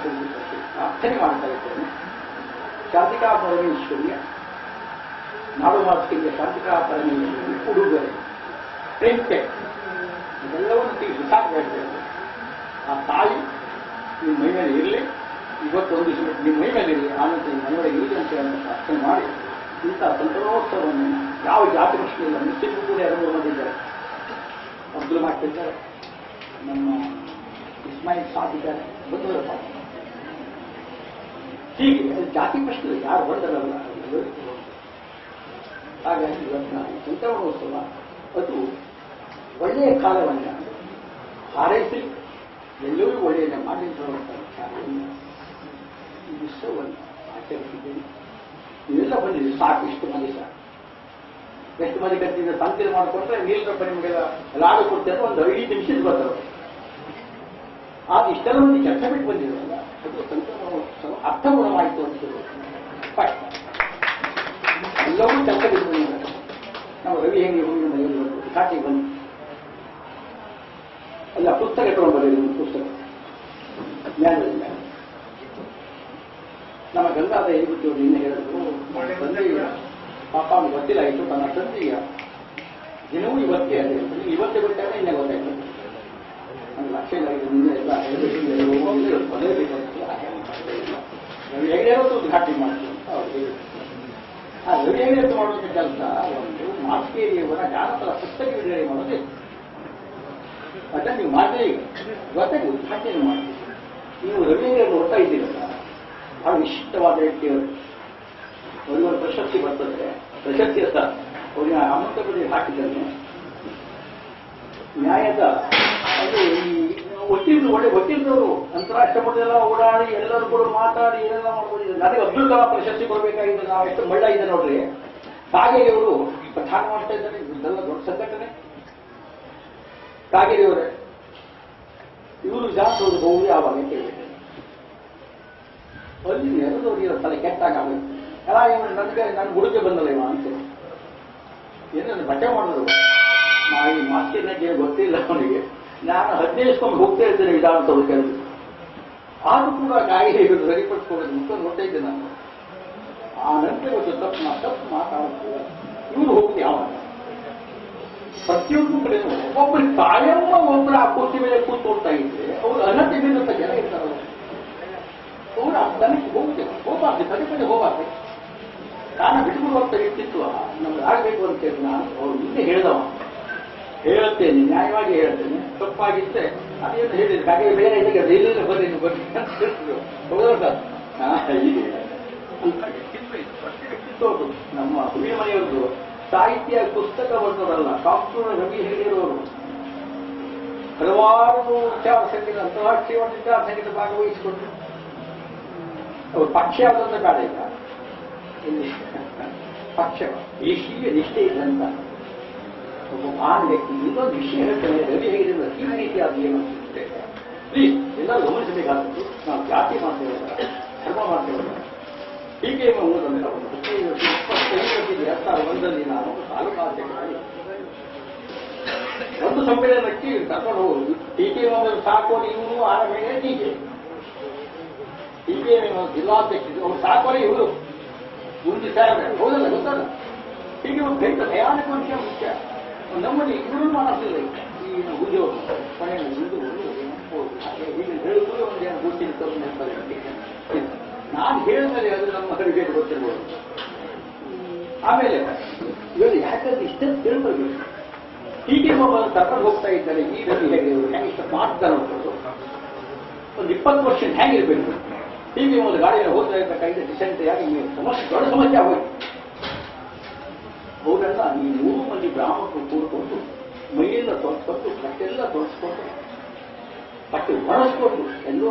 ಪ್ರಾರ್ಥನೆ ಮಾಡ್ತಾ ಇದ್ದೇನೆ. ಶಾಂತಿಕಾ ಪರಮೇಶ್ವರಿಯ ನಾಡು ಮಾತಿಗೆ ಶಾಂತಿಕಾ ಪರಮೇಶ್ವರಿ ಉಡುಗೊರೆ ಪ್ರಿಂಟೆಡ್ ಇದೆಲ್ಲವನ್ನು ತಿಳಿಸಿ ಸಾಕಾಗ್ತದೆ. ಆ ತಾಯಿ ನಿಮ್ಮ ಮೈ ಮೇಲೆ ಇರಲಿ, ಇವತ್ತೊಂದು ನಿಮ್ಮ ಮೈ ಮೇಲೆ ಇರಲಿ, ಆನಂತರ ನಿಮ್ಮ ಮನೆಯೊಳಗೆ ಇರಲಿ ಅಂತ ಹೇಳಿ ಪ್ರಾರ್ಥನೆ ಮಾಡಿ ಇಂಥ ಸಂಕ್ರಮಣೋತ್ಸವವನ್ನು ಯಾವ ಜಾತಿ ಪ್ರಶ್ನೆಯಿಲ್ಲ ಮುಸ್ಲಿಮರು ಕೂಡ ಎರಡು ಬಂದಿದ್ದಾರೆ. ಅಬ್ದುಲ್ ಮಾಡ್ತಿದ್ದಾರೆ, ನಮ್ಮ ಇಸ್ಮಾಯಿಲ್ ಸಾಬ್ ಇದ್ದಾರೆ, ಬಂದವರಪ್ಪ. ಹೀಗೆ ಜಾತಿ ಪ್ರಶ್ನೆ ಯಾರು ಬಂದರಲ್ಲ. ಹಾಗಾಗಿ ಇವತ್ತಿನ ಸಂಕ್ರಮಣೋತ್ಸವ ಅದು ಒಳ್ಳೆಯ ಕಾಲವನ್ನು ಹಾರೈಸಿ ಎಲ್ಲರೂ ಒಳ್ಳೆಯದ ಮಾಡಿರುವಂಥ ಕಾರ್ಯವನ್ನು ಈ ಉತ್ಸವವನ್ನು ಆಚರಿಸಿದ್ದೇನೆ. ಇವೆಲ್ಲ ಬಂದಿದೆ ಸಾಕು. ಇಷ್ಟು ಮಂದಿ ಸಾಕು. ಎಷ್ಟು ಮಂದಿ ಕಟ್ಟಿದ ಸಂತೆ ಮಾಡಿಕೊಂಡ್ರೆ ನೀಲರಪ್ಪ ನಿಮಗೆಲ್ಲ ಲಾಡು ಕೊಡ್ತೇನೆ ಒಂದು 5 ನಿಮಿಷದ ಬರ್ತಾರೆ. ಆಗ ಇಷ್ಟೆಲ್ಲ ಮಂದಿ ಕೆಲಸ ಬಿಟ್ಟು ಬಂದಿರಲ್ಲ, ಅದು ಸಂಕ್ರಮಣೋತ್ಸವ ಅರ್ಥಪೂರ್ಣವಾಯಿತು ಅಂತ ಸ್ಪಷ್ಟ. ಎಲ್ಲವೂ ಕೆಲಸ ಬಿಟ್ಟು ಬಂದಿದ್ದಾರೆ. ನಾವು ರವಿ ಹೆಂಗೆ ಹೂವಿನ ಮನೆಯಲ್ಲಿ ಬರ್ಬೋದು ಕಾಟಿಗೆ ಬಂದು ಅಲ್ಲ ಪುಸ್ತಕ ಇಟ್ಕೊಂಡು ಬರೆಯೋದು. ಪುಸ್ತಕ ಜ್ಞಾನದಿಂದ ನಮ್ಮ ಗಂಗಾದ ಹೇಳ್ಬಿಟ್ಟು ನಿನ್ನೆ ಹೇಳಿದ್ರು ತಂದೆಯ ಪಾಪ ಅವ್ನಿಗೆ ಗೊತ್ತಿಲ್ಲ ಆಯಿತು. ತನ್ನ ತಂದೆಯ ದಿನವೂ ಇವತ್ತೇ ಅದೇ ಇವತ್ತೇ ಬಿಟ್ಟಾಗ ಇನ್ನೇ ಗೊತ್ತಾಯ್ತು. ನನಗೆ ಲಕ್ಷ ಇಲ್ಲ ನಿನ್ನೆ ಎಲ್ಲ ರವಿ ಹೆಗಡೆಯವರು ಉದ್ಘಾಟನೆ ಮಾಡ್ತೀವಿ ಅಂತ ಅವ್ರು ಹೇಳಿದ್ರು. ಆ ರವಿ ಹೆಗಡೆ ಮಾಡುವಂಥ ಕೆಲಸ ಒಂದು ಮಾಸ್ಕೇರಿಯವರ ಜಾನಪದ ಪುಸ್ತಕ ಬಿಡುಗಡೆ ಮಾಡೋದೇ. ಅದನ್ನು ನೀವು ಮಾಡಲೇ ಈಗ ಜೊತೆಗೆ ಉದ್ಘಾಟನೆ ಮಾಡಿ ನೀವು ರವಿಯನ್ನು ನೋಡ್ತಾ ಇದ್ದೀರಲ್ಲ, ಬಹಳ ಇಷ್ಟವಾದ ವ್ಯಕ್ತಿಯವರು. ಅವರಿಗೊಂದು ಪ್ರಶಸ್ತಿ ಬರ್ತದೆ. ಪ್ರಶಸ್ತಿ ಅಂತ ಅವ್ರಿಗೆ ಅಮೃತಪುರಿ ಹಾಕಿದ್ದಾನೆ. ನ್ಯಾಯದ ಅದು ಈ ವಕೀಲರು ಒಳ್ಳೆ ವಕೀಲರವರು ಅಂತಾರಾಷ್ಟ್ರೀಯ ಮಟ್ಟದೆಲ್ಲ ಓಡಾಡಿ ಎಲ್ಲರೂ ಕೂಡ ಮಾತಾಡಿ ಏನೆಲ್ಲ ಮಾಡ್ಕೊಂಡಿದ್ದಾರೆ. ನನಗೆ ಅಬ್ದುಲ್ ಕಲಾಂ ಪ್ರಶಸ್ತಿ ಕೊಡಬೇಕಾಗಿದೆ. ನಾವು ಎಷ್ಟು ಮಳ್ಳ ಇದೆ ನೋಡ್ರಿ. ಕಾಗೇರಿಯವರು ಪ್ರಧಾನ ಮಾಡ್ತಾ ಇದ್ದಾರೆ. ಇದೆಲ್ಲ ದೊಡ್ಡ ಸಂಘಟನೆ. ಕಾಗೇರಿಯವರೇ ಇವರು ಜಾಸ್ತಿ ಹೋಗಿ ಆವಾಗ ಕೇಳಿದೆ ಅಲ್ಲಿ ನೆರೆದವರಿಗೆ ತಲೆ ಕೆಟ್ಟಾಗ ಎಲ್ಲ ಇವರು ನನಗೆ ನನ್ನ ಗುಡುಗೆ ಬಂದಲ್ಲ ಇವ ಅಂತ ಏನಂದ್ರೆ ಬಟ್ಟೆ ಮಾಡಿದ್ರು. ಈ ಮಾಸ್ಟರ್ನಾಗೆ ಗೊತ್ತಿಲ್ಲ ಅವನಿಗೆ. ನಾನು 15 ಹೋಗ್ತಾ ಇದ್ದೇನೆ ವಿಧಾನಸೌಧ ಕೆಲಸ. ಆದರೂ ಕೂಡ ಕಾಯಿಲೆ ಇವರು ಸರಿಪಡಿಸ್ಕೊಳ್ಳೋದು ಮುಖ ನೋಡ್ತಾ ಇದ್ದೆ ನಾನು. ಆ ನಂತರ ಇವತ್ತು ತಪ್ಪು ಮಾತಾಡ್ತಾರೆ. ಇವರು ಹೋಗ್ತಿ ಯಾವಾಗ ಪ್ರತಿಯೊಂದು ಕಡೆ ಒಬ್ಬೊಬ್ಬರು ಕಾಯಮ್ಮ ಒಬ್ಬರು ಆ ಕುರ್ಚಿ ಮೇಲೆ ಕೂತ್ಕೊಳ್ತಾ ಇದ್ರೆ ಅವರು ಅನಂತ ಮೇಲಂತ ಜನ ಇರ್ತಾರಲ್ಲ, ಅವರು ಆ ತನಕ್ಕೆ ಹೋಗ್ಬಾರ್ದು, ಪದೇ ಪದೇ ಹೋಗ್ಬಾರ್ದು. ನಾನು ಬಿಟ್ಬಿಡುವಂತ ವ್ಯಕ್ತಿತ್ವ ನಮ್ಗೆ ಆಗಬೇಕು ಅಂತ ಹೇಳಿ ನಾನು ಅವ್ರು ಮುಂದೆ ಹೇಳಿದವ. ಹೇಳ್ತೇನೆ, ನ್ಯಾಯವಾಗಿ ಹೇಳ್ತೇನೆ. ತಪ್ಪಾಗಿದ್ದರೆ ಅದೇನು ಹೇಳಿದ್ರು ಹಾಗೆ ಬೇರೆ ಎಲ್ಲೆಲ್ಲ ಬರ್ರಿ ಬರ್ರಿ ಅಂತ ಹೇಳ್ತಿದ್ರು. ಹೌದಾ ಹೀಗೆ ವ್ಯಕ್ತಿತ್ವ ನಮ್ಮ ಹುಡುಗಿ ಮನೆಯವ್ರದ್ದು. ಸಾಹಿತ್ಯ ಪುಸ್ತಕ ಬರೆದವರಲ್ಲ, ಡಾಕ್ಟರ್ ರವಿ ಹೇಳಿರೋರು. ಹಲವಾರು ವಿಚಾರ ಸಂಗೀತ ಅಂತಾರಾಷ್ಟ್ರೀಯ ವಿಚಾರ ಸಂಗೀತ ಭಾಗವಹಿಸಿಕೊಂಡ್ರು. ಅವರು ಪಕ್ಷ ಯಾವುದಂತ ಬೇಡ ಇಲ್ಲ, ಪಕ್ಷ ದೇಶೀಯ ನಿಷ್ಠೆ ಇದ್ದಂತ ಒಬ್ಬ ಮಹಾನ್ ವ್ಯಕ್ತಿ. ಇನ್ನೊಂದು ವಿಷಯ ಹೇಳ್ತೇನೆ, ರವಿ ಹೇಳಿದ್ರೆ ಈ ರೀತಿಯಾದ ಏನು ಪ್ಲೀಸ್ ಎಲ್ಲರೂ ಗಮನಿಸಬೇಕಾದದ್ದು. ನಾವು ಜಾತಿ ಮಾಡ್ತೇವಲ್ಲ, ಧರ್ಮ ಮಾಡ್ತೇವಲ್ಲ, ಹೀಗೆ ಓದಲ್ಲ. ಒಂದು 2021 ನಾನು ತಾಲೂಕಾಧ್ಯಕ್ಷರಾಗಿ ಒಂದು ಸಮ್ಮೇಳನಕ್ಕೆ ಕರ್ಕೊಂಡು ಹೋಗುದು. ಟೀಕೆ ಸಾಕೋರಿ ಇವರು ಆಮೇಲೆ ಟೀಕೆ ಜಿಲ್ಲಾಧ್ಯಕ್ಷರು ಅವ್ರು ಸಾಕೋರಿ ಇವರು ಮುಂದೆ ಸಾರ ಹೌದಲ್ಲ ಗೊತ್ತಲ್ಲ. ಹೀಗೆ ಒಂದು ದೈಹಿಕ ಭಯಾನಕ ವಿಷಯ ಮುಖ್ಯ. ನಮ್ಮಲ್ಲಿ ಇವರು ಮಾಡೋದಿಲ್ಲ ಈ ಉದ್ಯೋಗ ಕೊನೆಯಲ್ಲಿ ಹೀಗೆ ಹೇಳಿದ್ರೆ ಒಂದು ಏನು ಗೊತ್ತಿರ್ತದೆ ನೆನಪಲ್ಲಿ ನಾನು ಹೇಳಿದ್ರೆ ಅದು ನಮ್ಮ ಮಕ್ಕಳಿಗೆ ಗೊತ್ತಿರ್ಬೋದು. ಆಮೇಲೆ ಇವರು ಯಾಕಂದ್ರೆ ಇಷ್ಟೊಂದು ತಿಳ್ಕೊಳ್ಬೇಕು. ಹೀಗೆ ಮೊಬೈಲ್ ಕರ್ಕೊಂಡು ಹೋಗ್ತಾ ಇದ್ದಾರೆ ಈ ರವಿ ಹೇಗೆ ಹೆಂಗೆ ಇಷ್ಟ ಮಾಡ್ತಾರೆ ನೋಡ್ಬೋದು. ಒಂದು 20 ವರ್ಷ ಹೇಗಿರ್ಬೇಕು ಹೀಗೆ ಒಂದು ಗಾಡಿಯಲ್ಲಿ ಹೋಗ್ತಾ ಇರ್ತಕ್ಕಂಥ ಡಿಸೆಂಟ್ರಿಯಾಗಿ ಸಮಸ್ಯೆ ದೊಡ್ಡ ಸಮಸ್ಯೆ ಆಗೋಯ್ತು. ಅವರೆಲ್ಲ ಈ 3 ಮಂದಿ ಬ್ರಾಹ್ಮಣರು ಕೂಡಿಕೊಂಡು ಮೈಯೆಲ್ಲ ತೊಳೆಸ್ಕೊಂಡು ಕಟ್ಟೆಲ್ಲ ತೊಳೆಸ್ಕೊಂಡು ಕಟ್ಟು ಒರೆಸ್ಕೊಂಡು ಎಲ್ಲೋ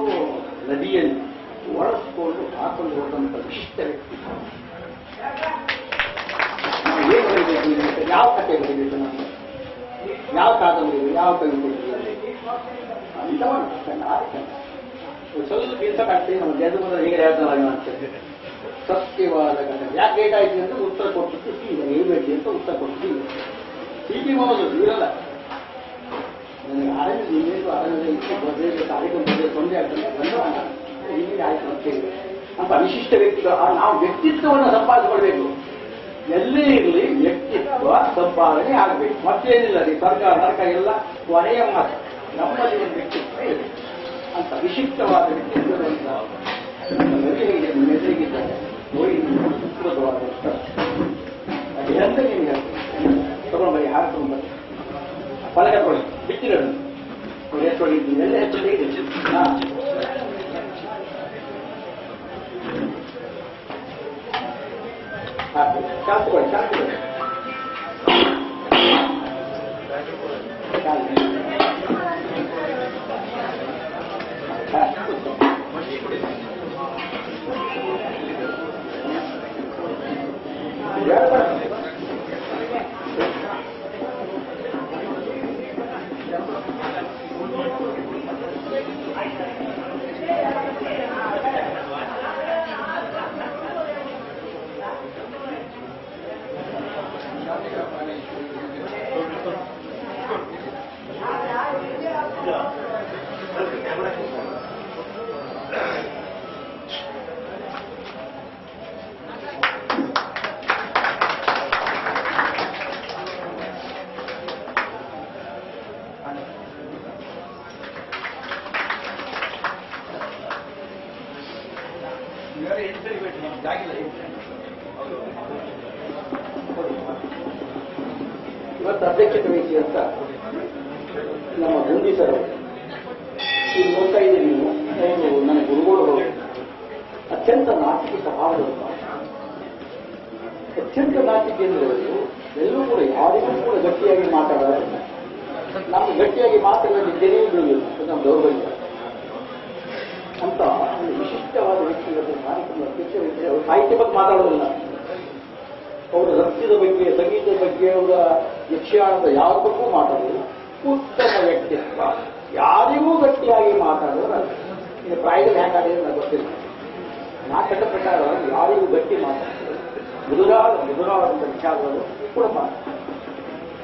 ನದಿಯಲ್ಲಿ ಒರೆಸ್ಕೊಂಡು ಹಾಕೊಂಡು ಹೋದಂಥ ವಿಶಿಷ್ಟ ವ್ಯಕ್ತಿ. ನಾವು ಏನು ಬರೀಬೇಕು, ಯಾವ ಕಥೆ ಬರೀಬೇಕು, ನಮಗೆ ಯಾವ ಕಾದಂಬರಿ ಯಾವ ಕವಿ ಅಂತ ಸ್ವಲ್ಪ ಇರ್ತಕ್ಕಾಗ್ತದೆ. ನಮ್ಮ ಜನರು ಬಂದ್ರೆ ಹೇಗೆ ಹೇಳ್ತಾರೆ ಮಾಡ್ತೇವೆ ಸತ್ಯವಾದ ಕಥೆ. ಯಾಕೆ ಬೇಕಾಯ್ತು ಅಂತ ಉತ್ತರ ಕೊಟ್ಟು ಈಗ ಹೇಳ್ಬೇಕು ಅಂತ ಉತ್ತರ ಕೊಟ್ಟು ಹೀಗೆ ಮಾಡೋದು ಇರಲ್ಲ. ನನಗೆ ಆರಂಭ ಇನ್ನೇನು ಆರಂಭ ಕಾರ್ಯಕ್ರಮ ತೊಂದರೆ ಆಗ್ತದೆ ಹೀಗೆ ಆಯ್ತು ಅಂತ ಹೇಳಿ ಅಂತ ವಿಶಿಷ್ಟ ವ್ಯಕ್ತಿಗಳು ನಾವು ವ್ಯಕ್ತಿತ್ವವನ್ನು ಸಂಪಾದಿಸಿಕೊಳ್ಬೇಕು. ಎಲ್ಲೇ ಇರಲಿ ವ್ಯಕ್ತಿತ್ವ ಸಂಪಾದನೆ ಆಗಬೇಕು. ಮತ್ತೇನಿಲ್ಲ ರೀ ಸರ್ಕಾರ ನರಕ ಎಲ್ಲ ಕೊನೆಯ ಮಾತು. ನಮ್ಮಲ್ಲಿ ಒಂದು ವ್ಯಕ್ತಿತ್ವ ಇದೆ ಅಂತ ವಿಶಿಷ್ಟವಾದ ವ್ಯಕ್ತಿತ್ವದಂತ ಮೆದುಳಿಗಿದ್ದಾರೆ ನೋಡಿ ಅದ್ಭುತವಾದ ಅದು ಎಂತ ನೀವು ಹೇಳ್ತೀವಿ ತಗೊಂಡು ಬರೀ ಹಾರ ತಗೊಂಡ್ಬರ್ರಿ ಫಲಕ ಕೊಡಿ ಬಿಟ್ಟಿರೋದು ಎಷ್ಟು ಎಲ್ಲ ಹೆಚ್ಚು ಚಾರ್ಜ್ ಕೊಡಿ ಚಾರ್ಜ್ ಕೊಡಿ ಇವತ್ತು ಅಧ್ಯಕ್ಷತೆ ವಹಿಸಿ ಅಂತ ನಮ್ಮ ಗುಂಡಿ ಸರ್ ಈಗ ನೋಡ್ತಾ ಇದ್ದೀನಿ ನೀವು ಅವರು ನನ್ನ ಗುರುಗಳು ಅತ್ಯಂತ ನಾಚಿಕೆ ಸ್ವಭಾವದವರು. ಅತ್ಯಂತ ನಾಚಿಕೆ ಅಂದರೆ ಎಲ್ಲರೂ ಕೂಡ ಯಾರಿಗೂ ಕೂಡ ಗಟ್ಟಿಯಾಗಿ ಮಾತಾಡೋದು. ನಮ್ಗೆ ಗಟ್ಟಿಯಾಗಿ ಮಾತಾಡೋದಿದ್ದೇನೆ ಬಿಡಲಿಲ್ಲ ನಮ್ಮ ದೌರ್ಬಲ್ಯ ಅಂತ ಒಂದು ವಿಶಿಷ್ಟವಾದ ವ್ಯಕ್ತಿಗಳು ಕಾರ್ಯಕ್ರಮ ಅಧ್ಯಕ್ಷ ವ್ಯಕ್ತಿ. ಅವರು ಸಾಹಿತ್ಯ ಬಗ್ಗೆ ಮಾತಾಡೋದಿಲ್ಲ, ಅವರ ನೃತ್ಯದ ಬಗ್ಗೆ ಸಂಗೀತದ ಬಗ್ಗೆ ಅವರ ಯಕ್ಷಗಾನದ ಯಾವ ಬಗ್ಗೂ ಮಾತಾಡೋದಿಲ್ಲ. ಉತ್ತಮ ವ್ಯಕ್ತಿತ್ವ, ಯಾರಿಗೂ ಗಟ್ಟಿಯಾಗಿ ಮಾತಾಡೋರು. ಈಗ ಪ್ರಾಯದಲ್ಲಿ ಹೇಗಾಗಿದೆ ನನಗೆ ಗೊತ್ತಿಲ್ಲ. ನಾಟಕ ಪ್ರಕಾರ ಯಾರಿಗೂ ಗಟ್ಟಿ ಮಾತಾಡ್ತಾರೆ, ಮಧುರವಾದಂಥ ವಿಚಾರಗಳು ಕೂಡ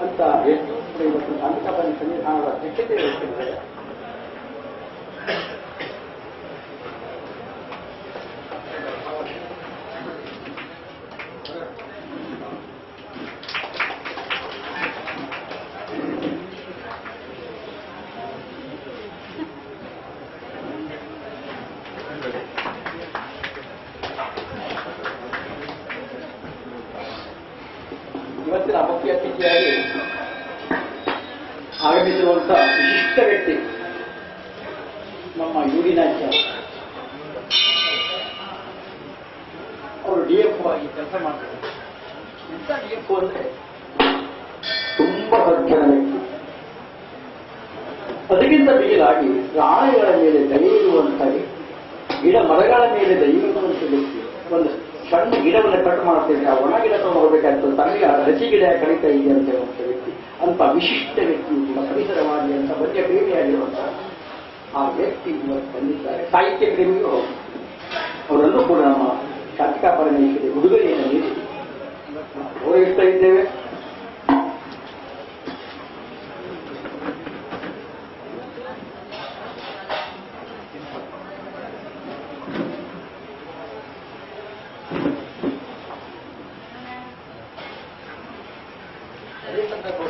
ಅಂತ ಎಷ್ಟು ಇವತ್ತು ಸಂವಿಧಾನ ಸಂವಿಧಾನದ ಅಧ್ಯಕ್ಷತೆ ವಹಿಸಿದ್ದಾರೆ. ಇವತ್ತಿನ ಮುಖ್ಯ ಅತಿಥಿಯಾಗಿ ಆಗಮಿಸಿರುವಂಥ ವಿಶಿಷ್ಟ ವ್ಯಕ್ತಿ ನಮ್ಮ ಯುಡಿನಾಚ್ಯ. ಅವರು DFO ಆಗಿ ಕೆಲಸ ಮಾಡ್ತಾರೆ. ಎಂಥ DFO ಅಂದ್ರೆ ತುಂಬಾ ಸಜ್ಜನ ವ್ಯಕ್ತಿ. ಅದಕ್ಕಿಂತ ಮಿಗಿಲಾಗಿ ಪ್ರಾಣಿಗಳ ಮೇಲೆ ದಯೆ ಇರುವಂಥ ವ್ಯಕ್ತಿ, ಗಿಡ ಮರಗಳ ಮೇಲೆ ದಯೆ ಇರುವಂಥ ವ್ಯಕ್ತಿ. ಒಂದು ಸಣ್ಣ ಗಿಡವನ್ನು ಕಟ್ ಮಾಡ್ತೇವೆ, ಆ ಒಣ ಗಿಡ ತಗೊಂಡು ಹೋಗ್ಬೇಕಾಗ್ತದೆ, ತನಗೆ ಹಸಿ ಗಿಡ ಕಳೀತಾ ಇದೆ ಅಂತ ಹೇಳುವಂಥ ವ್ಯಕ್ತಿ. ಅಂತ ವಿಶಿಷ್ಟ ವ್ಯಕ್ತಿ, ಪರಿಸರವಾದಿ ಅಂತ ವನ್ಯ ಪ್ರೇಮಿಯಾಗಿರುವಂತಹ ಆ ವ್ಯಕ್ತಿ ಇವತ್ತು ಬಂದಿದ್ದಾರೆ. ಸಾಹಿತ್ಯ ಪ್ರೇಮಿಗಳು ಅವರಲ್ಲೂ ಕೂಡ ನಮ್ಮ ಶಾಂತಿಕಾ ಪರಮೇಶ್ವರಿ ಉಡುಗೊರೆಯನ್ನು ನೀಡಿ ಗೌರವಿಸ್ತಾ ಇದ್ದೇವೆ.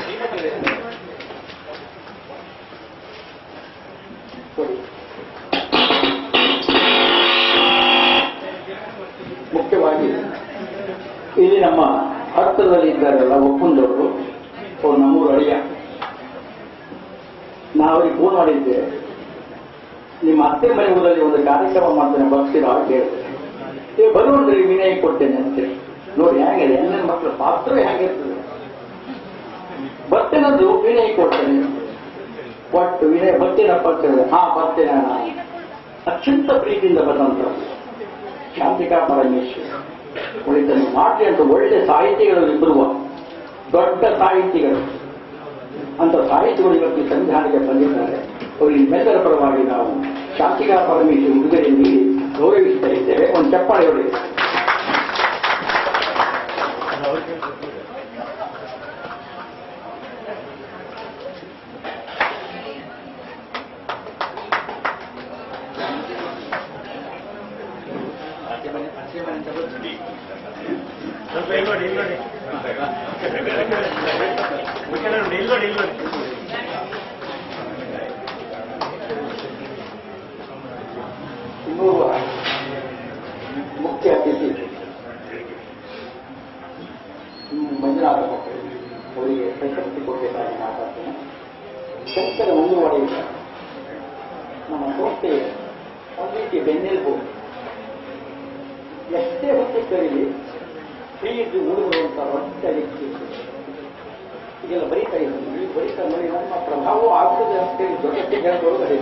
ಶ್ರೀಮತಿ ಕೊಡಿ. ಮುಖ್ಯವಾಗಿ ಇಲ್ಲಿ ನಮ್ಮ ಹತ್ತಿರದಲ್ಲಿ ಇದ್ದಾರಲ್ಲ ಒಪ್ಪಂದವರು, ಅವ್ರು ನಮ್ಮೂರು ಅಳಿಯ. ನಾವು ಅವ್ರಿಗೆ ಫೋನ್ ಮಾಡಿದ್ದೆ, ನಿಮ್ಮ ಅತ್ತೆ ಮನೆ ಊರಲ್ಲಿ ಒಂದು ಕಾರ್ಯಕ್ರಮ ಮಾಡ್ತೇನೆ ಬರ್ತೀರಾ ಕೇಳಿದೆ. ಬರುವಂದ್ರೆ ವಿನಯ ಕೊಡ್ತೇನೆ ಅಂತೇಳಿ. ನೋಡಿ ಹೇಗಿದೆ ಹೆಣ್ಣಿನ ಮಕ್ಕಳ ಪಾತ್ರ ಹೇಗಿರ್ತದೆ. ಬರ್ತೇನಂದ್ರು ವಿನಯ ಕೊಡ್ತೇನೆ, ಒಟ್ಟು ವಿನಯ ಬರ್ತೀನಪ್ಪ ಅಂತ ಹೇಳಿದೆ. ಹಾ ಬರ್ತೇನೆ ಅಣ್ಣ. ಅತ್ಯಂತ ಪ್ರೀತಿಯಿಂದ ಬಂದಂತ ಶಾಂತಿಕಾ ಪರಮೇಶ್ವರಿ ಉಳಿದನ್ನು ಮಾಡಿ ಅಂತ ಒಳ್ಳೆ ಸಾಹಿತಿಗಳು ಇಬ್ಬರುವ ದೊಡ್ಡ ಸಾಹಿತಿಗಳು ಅಂತ ಸಾಹಿತಿಗಳು ಇವತ್ತು ಸಂವಿಧಾನಕ್ಕೆ ಬಂದಿದ್ದಾರೆ. ಅವರಿಗೆ ನಿಮ್ಮೆಲ್ಲರ ಪರವಾಗಿ ನಾವು ಶಾಂತಿಕಾ ಪರಮೇಶ್ವರಿ ಉಡುಗೊರೆ ನೀಡಿ ಗೌರವಿಸ್ತಾ ಇದ್ದೇವೆ. ಒಂದು ಚಪ್ಪಾಳೆ ಹೊಡೆಯಿದೆ. ಇನ್ನೂರು ಮುಖ್ಯ ಅತಿಥಿ ಮಂಜುನಾಥ ಅವರಿಗೆ ಪ್ರಶಸ್ತಿ ಕೊಡಬೇಕಾಗಿ ಮಾತಾಡ್ತೇನೆ. ಶಂಕರ ಮುಂದುವರೆ ನಮ್ಮ ಸಂಸ್ಥೆ ಒಂದು ರೀತಿ ಬೆನ್ನೆಲುಬು. ಎಷ್ಟೇ ಹೊಟ್ಟೆ ಕರೀಲಿ ಪ್ರೀತಿ ಉಳಿದುವಂತ ದೊಡ್ಡ ವ್ಯಕ್ತಿ ಈಗೆಲ್ಲ ಬರೀತಾ ಇದ್ದೀನಿ. ಈಗ ಬರೀತಾ ನೋಡಿ ನಮ್ಮ ಪ್ರಭಾವ ಆಗ್ತದೆ ಅಂತೇಳಿ ದೊಡ್ಡ ಹೇಳ್ಕೊಳ್ಳೋದು.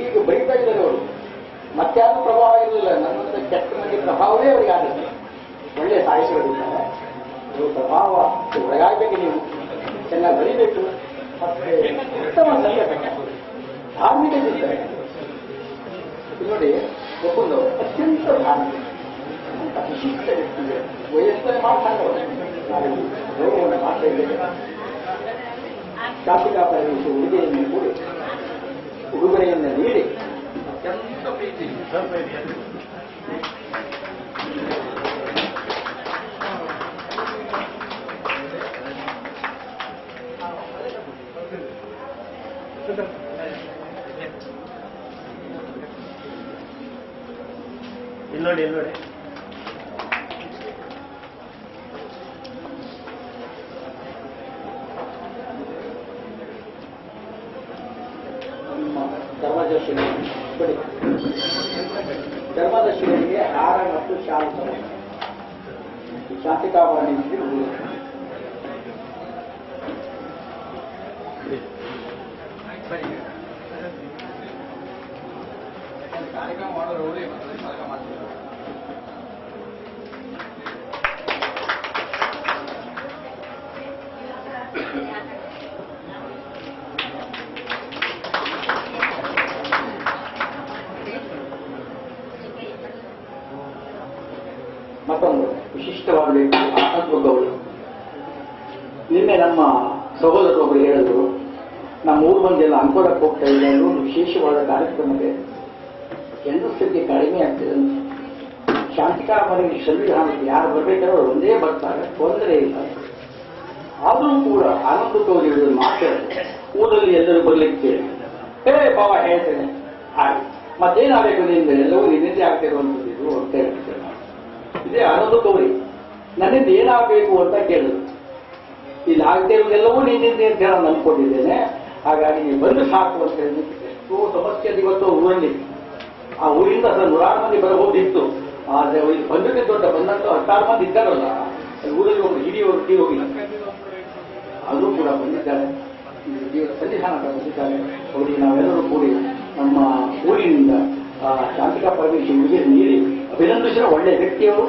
ಈಗ ಬರೀತಾ ಇದ್ದಾರೆ ಅವರು, ಮತ್ತಾರು ಪ್ರಭಾವ ಇರಲಿಲ್ಲ. ನನ್ನಂತ ಕೆಟ್ಟ ಮಂದಿ ಪ್ರಭಾವವೇ ಅವರಿಗೆ ಆಗುತ್ತೆ. ಒಳ್ಳೆ ಸಾಹಿತ್ಯಗಳಿದ್ದಾರೆ, ನೀವು ಪ್ರಭಾವ ಒಳಗಾಗಬೇಕು. ನೀವು ಚೆನ್ನಾಗಿ ಬರೀಬೇಕು, ಮತ್ತೆ ಉತ್ತಮ ಸಂಘಟನೆ ಧಾರ್ಮಿಕ ಚಿಂತನೆ. ನೋಡಿ ಒಬ್ಬಂದು ಅತ್ಯಂತ ಧಾರ್ಮಿಕ ಅಂತ ವಿಶಿಷ್ಟ ವ್ಯಕ್ತಿಗೆ ವಯಸ್ಸನ್ನು ಮಾತಾಡೋದು ನಾವು ಗೌರವವನ್ನು ಮಾಡ್ತಾ ಇದ್ದೇವೆ. ಶಾಂತಿಕಾ ಪರಮೇಶ್ವರಿ ಉಡುಗೆಯನ್ನು ಕೂಡಿ ಉಡುಗೊರೆಯನ್ನು ನೀಡಿ ಅತ್ಯಂತ ಪ್ರೀತಿ ನೋಡಿ ಧರ್ಮದರ್ಶಿಗಳಿಗೆ ಹಾರ ಮತ್ತು ಶಾಂತ ಶಾಂತಿಕಾ ಪರಮೇಶ್ವರಿ ಕಾರ್ಯಕ್ರಮ ಮಾಡೋರು ಮತ್ತೊಂದು ವಿಶಿಷ್ಟವಾದ ಆಸಕ್ತಗಳು. ನಿನ್ನೆ ನಮ್ಮ ಸಹೋದರರೊಬ್ಬರು ಹೇಳಿದ್ರು, ನಮ್ಮ ಊರು ಮಂದಿಯೆಲ್ಲ ಅಂಕೋಲಕ್ಕೆ ಹೋಗ್ತಾ ಇದ್ದಾರೆ, ಒಂದು ವಿಶೇಷವಾದ ಕಾರ್ಯಕ್ರಮಕ್ಕೆ ಎಲ್ಲರೂ ಸಂಖ್ಯೆ ಕಡಿಮೆ ಆಗ್ತದೆ. ಶಾಂತಿಕಾ ಪರಮೇಶ್ವರಿ ಸಂವಿಧಾನಕ್ಕೆ ಯಾರು ಬರಬೇಕಾದ್ರೆ ಅವರು ಒಂದೇ ಬರ್ತಾರೆ, ತೊಂದರೆ ಇಲ್ಲ. ಆದರೂ ಕೂಡ ಆನಂದ ತೋರಿ ಮಾತಾಡ್ತಾರೆ, ಊರಲ್ಲಿ ಎಲ್ಲರೂ ಬರ್ಲಿಕ್ಕೆ ಬಾಬಾ ಹೇಳ್ತೇನೆ ಹಾಗೆ ಮತ್ತೇನಾಗಬೇಕು ನಿಂದ ಎಲ್ಲವೂ ನಿನ್ನಿಂದ ಆಗ್ತಿರುವಂಥದ್ದು ಅಂತ ಹೇಳ್ತೇನೆ. ಇದೇ ಆನಂದ ತೋರಿ ನನ್ನಿಂದ ಏನಾಗಬೇಕು ಅಂತ ಕೇಳಿದ್ರು. ಇಲ್ಲಿ ಆಗ್ತಾ ಇರೋದೆಲ್ಲವೂ ನಿನ್ನಿಂದ ಅಂತ ನಾನು ಅಂದ್ಕೊಂಡಿದ್ದೇನೆ, ಹಾಗಾಗಿ ನೀವು ಬಂದು ಸಾಕು ಅಂತ ಹೇಳಿ ಎಷ್ಟೋ ಸಮಸ್ಯೆ ಇವತ್ತು ಊರಲ್ಲಿ. ಆ ಊರಿಂದ 100 ಮಂದಿ ಬರಬಹುದಿತ್ತು, ಆದರೆ ಇಲ್ಲಿ ಬಂದಕ್ಕೆ ದೊಡ್ಡ ಬಂದಂತ 16 ಮಂದಿ ಇದ್ದಾರಲ್ಲ, ಊರಲ್ಲಿ ಒಂದು ಹಿರಿಯವರು ತೀರಿ ಹೋಗಿಲ್ಲ, ಅದು ಕೂಡ ಬಂದಿದ್ದಾರೆ. ಸಂವಿಧಾನ ಬಂದಿದ್ದಾರೆ. ಅವರಿಗೆ ನಾವೆಲ್ಲರೂ ಕೂಡಿ ನಮ್ಮ ಊರಿನಿಂದ ಶಾಂತಿಕಾ ಪರಮೇಶ್ವರಿಗೆ ನೀಡಿ ಅಭಿನಂದಿಸಿದ ಒಳ್ಳೆಯ ವ್ಯಕ್ತಿಯವರು.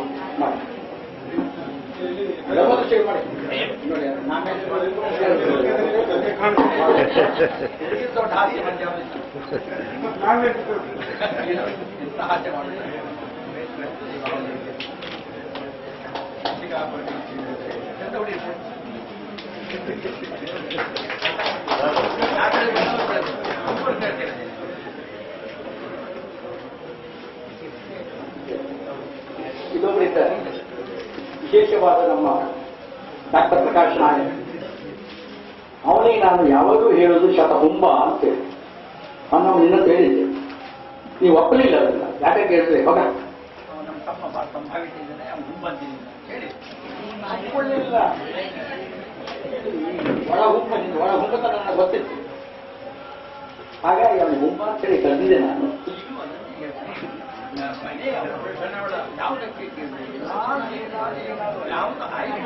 ಇದೊಬ್ಬರಿದ್ದಾರೆ ವಿಶೇಷವಾದ ನಮ್ಮ ಡಾಕ್ಟರ್ ಪ್ರಕಾಶ್ ನಾಯಕ್. ಅವನಿಗೆ ನಾನು ಯಾವಾಗಲೂ ಹೇಳೋದು ಶತಹುಂಬ ಅಂತೇಳಿ. ನಾವು ನಿನ್ನಂತ ಹೇಳಿದ್ದೆ, ನೀವು ಒಪ್ಪಲಿಲ್ಲ ಅದನ್ನ. ಯಾಕೆ ಕೇಳಿದ್ರೆ ಇವಾಗ ನಮ್ಮ ತಮ್ಮ ಭಾಳ ಸಂಭಾವಿಸಿದ್ದಾನೆ, ಅವ್ನು ಹುಬ್ಬಂತಿದ್ದೀನಿ ಹೇಳಿ. ಒಳ್ಳೆಯಲ್ಲ, ಒಳ ಹುಬ್ಬ ನನಗೆ ಗೊತ್ತಿತ್ತು. ಹಾಗಾಗಿ ಅವನು ಹುಬ್ಬ ಅಂತ ಹೇಳಿ ಕರೆದಿದ್ದೆ ನಾನು. ಈಗಲೂ ಅದನ್ನೇ ಹೇಳ್ತೀನಿ. ಮನೆ ಅವಳ ಯಾವುದಕ್ಕೆ ಯಾವುದು ಆಯ್ಕೆ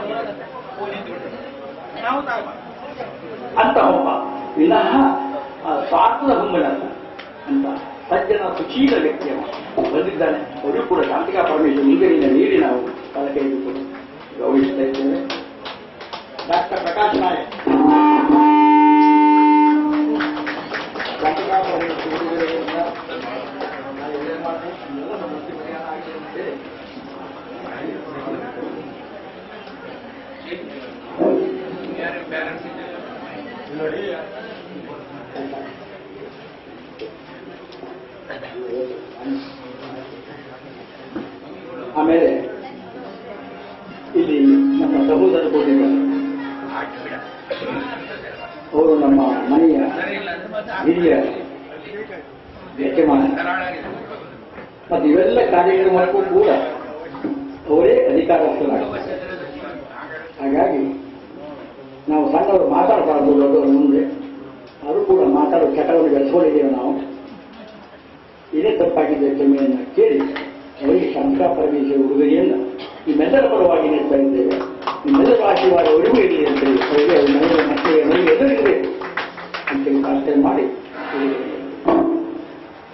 ಯಾವುದು ಅಂತ ಹುಬ್ಬ, ವಿನಃ ಸ್ವಾರ್ಥದ ಹುಮ್ಮನಲ್ಲ ಅಂತ ಸಜ್ಜನ ಸುಶೀಲ ವ್ಯಕ್ತಿಯ ಬಂದಿದ್ದಾನೆ. ಅವರು ಕೂಡ ಶಾಂತಿಕಾ ಪರಮೇಶ್ವರ ಮುಂದಿನ ನೀಡಿ ನಾವು ತಲೆ ಹಿಡಿದುಕೊಂಡು ಗೌರವಿಸ್ತಾ ಇದ್ದೇವೆ. ಡಾಕ್ಟರ್ ಪ್ರಕಾಶ್ ನಾಯಕ್ ಶಾಂತಿಕಾ ಪರಮೇಶ್ವರ ಉಡುಗೊರೆಯಿಂದ ನಾನು ಏನ್ ಮಾಡ್ತೀನಿ ಎಲ್ಲ ಸಮಸ್ಯೆ ಪರಿಹಾರ ಆಗಿದೆ ಅಂತೇಳಿ ನೋಡಿ. ಆಮೇಲೆ ಇಲ್ಲಿ ನಮ್ಮ ಸಹೋದರ ಬೋಧಿಗಳು ಅವರು ನಮ್ಮ ಮನೆಯ ಹಿರಿಯ ಯಜಮಾನ ಮತ್ತು ಇವೆಲ್ಲ ಕಾರ್ಯಕ್ರಮಕ್ಕೂ ಕೂಡ ಅವರೇ ಅಧಿಕಾರಸ್ಥರಾಗ್ತಾರೆ. ಹಾಗಾಗಿ ನಾವು ಸಣ್ಣವರು ಮಾತಾಡಬಾರದು ದೊಡ್ಡವರು ಮುಂದೆ, ಅದು ಕೂಡ ಮಾತಾಡೋ ಚಟವನ್ನು ಬೆಳೆಸ್ಕೊಂಡಿದ್ದೇವೆ ನಾವು. ಇದೇ ತಪ್ಪಾಗಿದೆ ಕ್ಷಮೆಯನ್ನು ಕೇಳಿ ಅವರಿಗೆ ಶಾಂತಿಕಾ ಪರಮೇಶ್ವರ ಉಡುಗೊರೆಯನ್ನು ನಿಮ್ಮೆಲ್ಲರ ಪರವಾಗಿ ನೀಡ್ತಾ ಇದ್ದೇವೆ. ನಿಮ್ಮೆಲ್ಲರ ಆಶೀರ್ವಾದ ಅವರಿಗೂ ಇರಲಿ ಅಂತೇಳಿ ಅವರಿಗೆ ಅವ್ರ ಮನೆಯ ಮಕ್ಕಳಿಗೆ ಮನೆಗೆ ಎದುರಿರಬೇಕು ಅಂತೇಳಿ ಪ್ರಾರ್ಥನೆ ಮಾಡಿ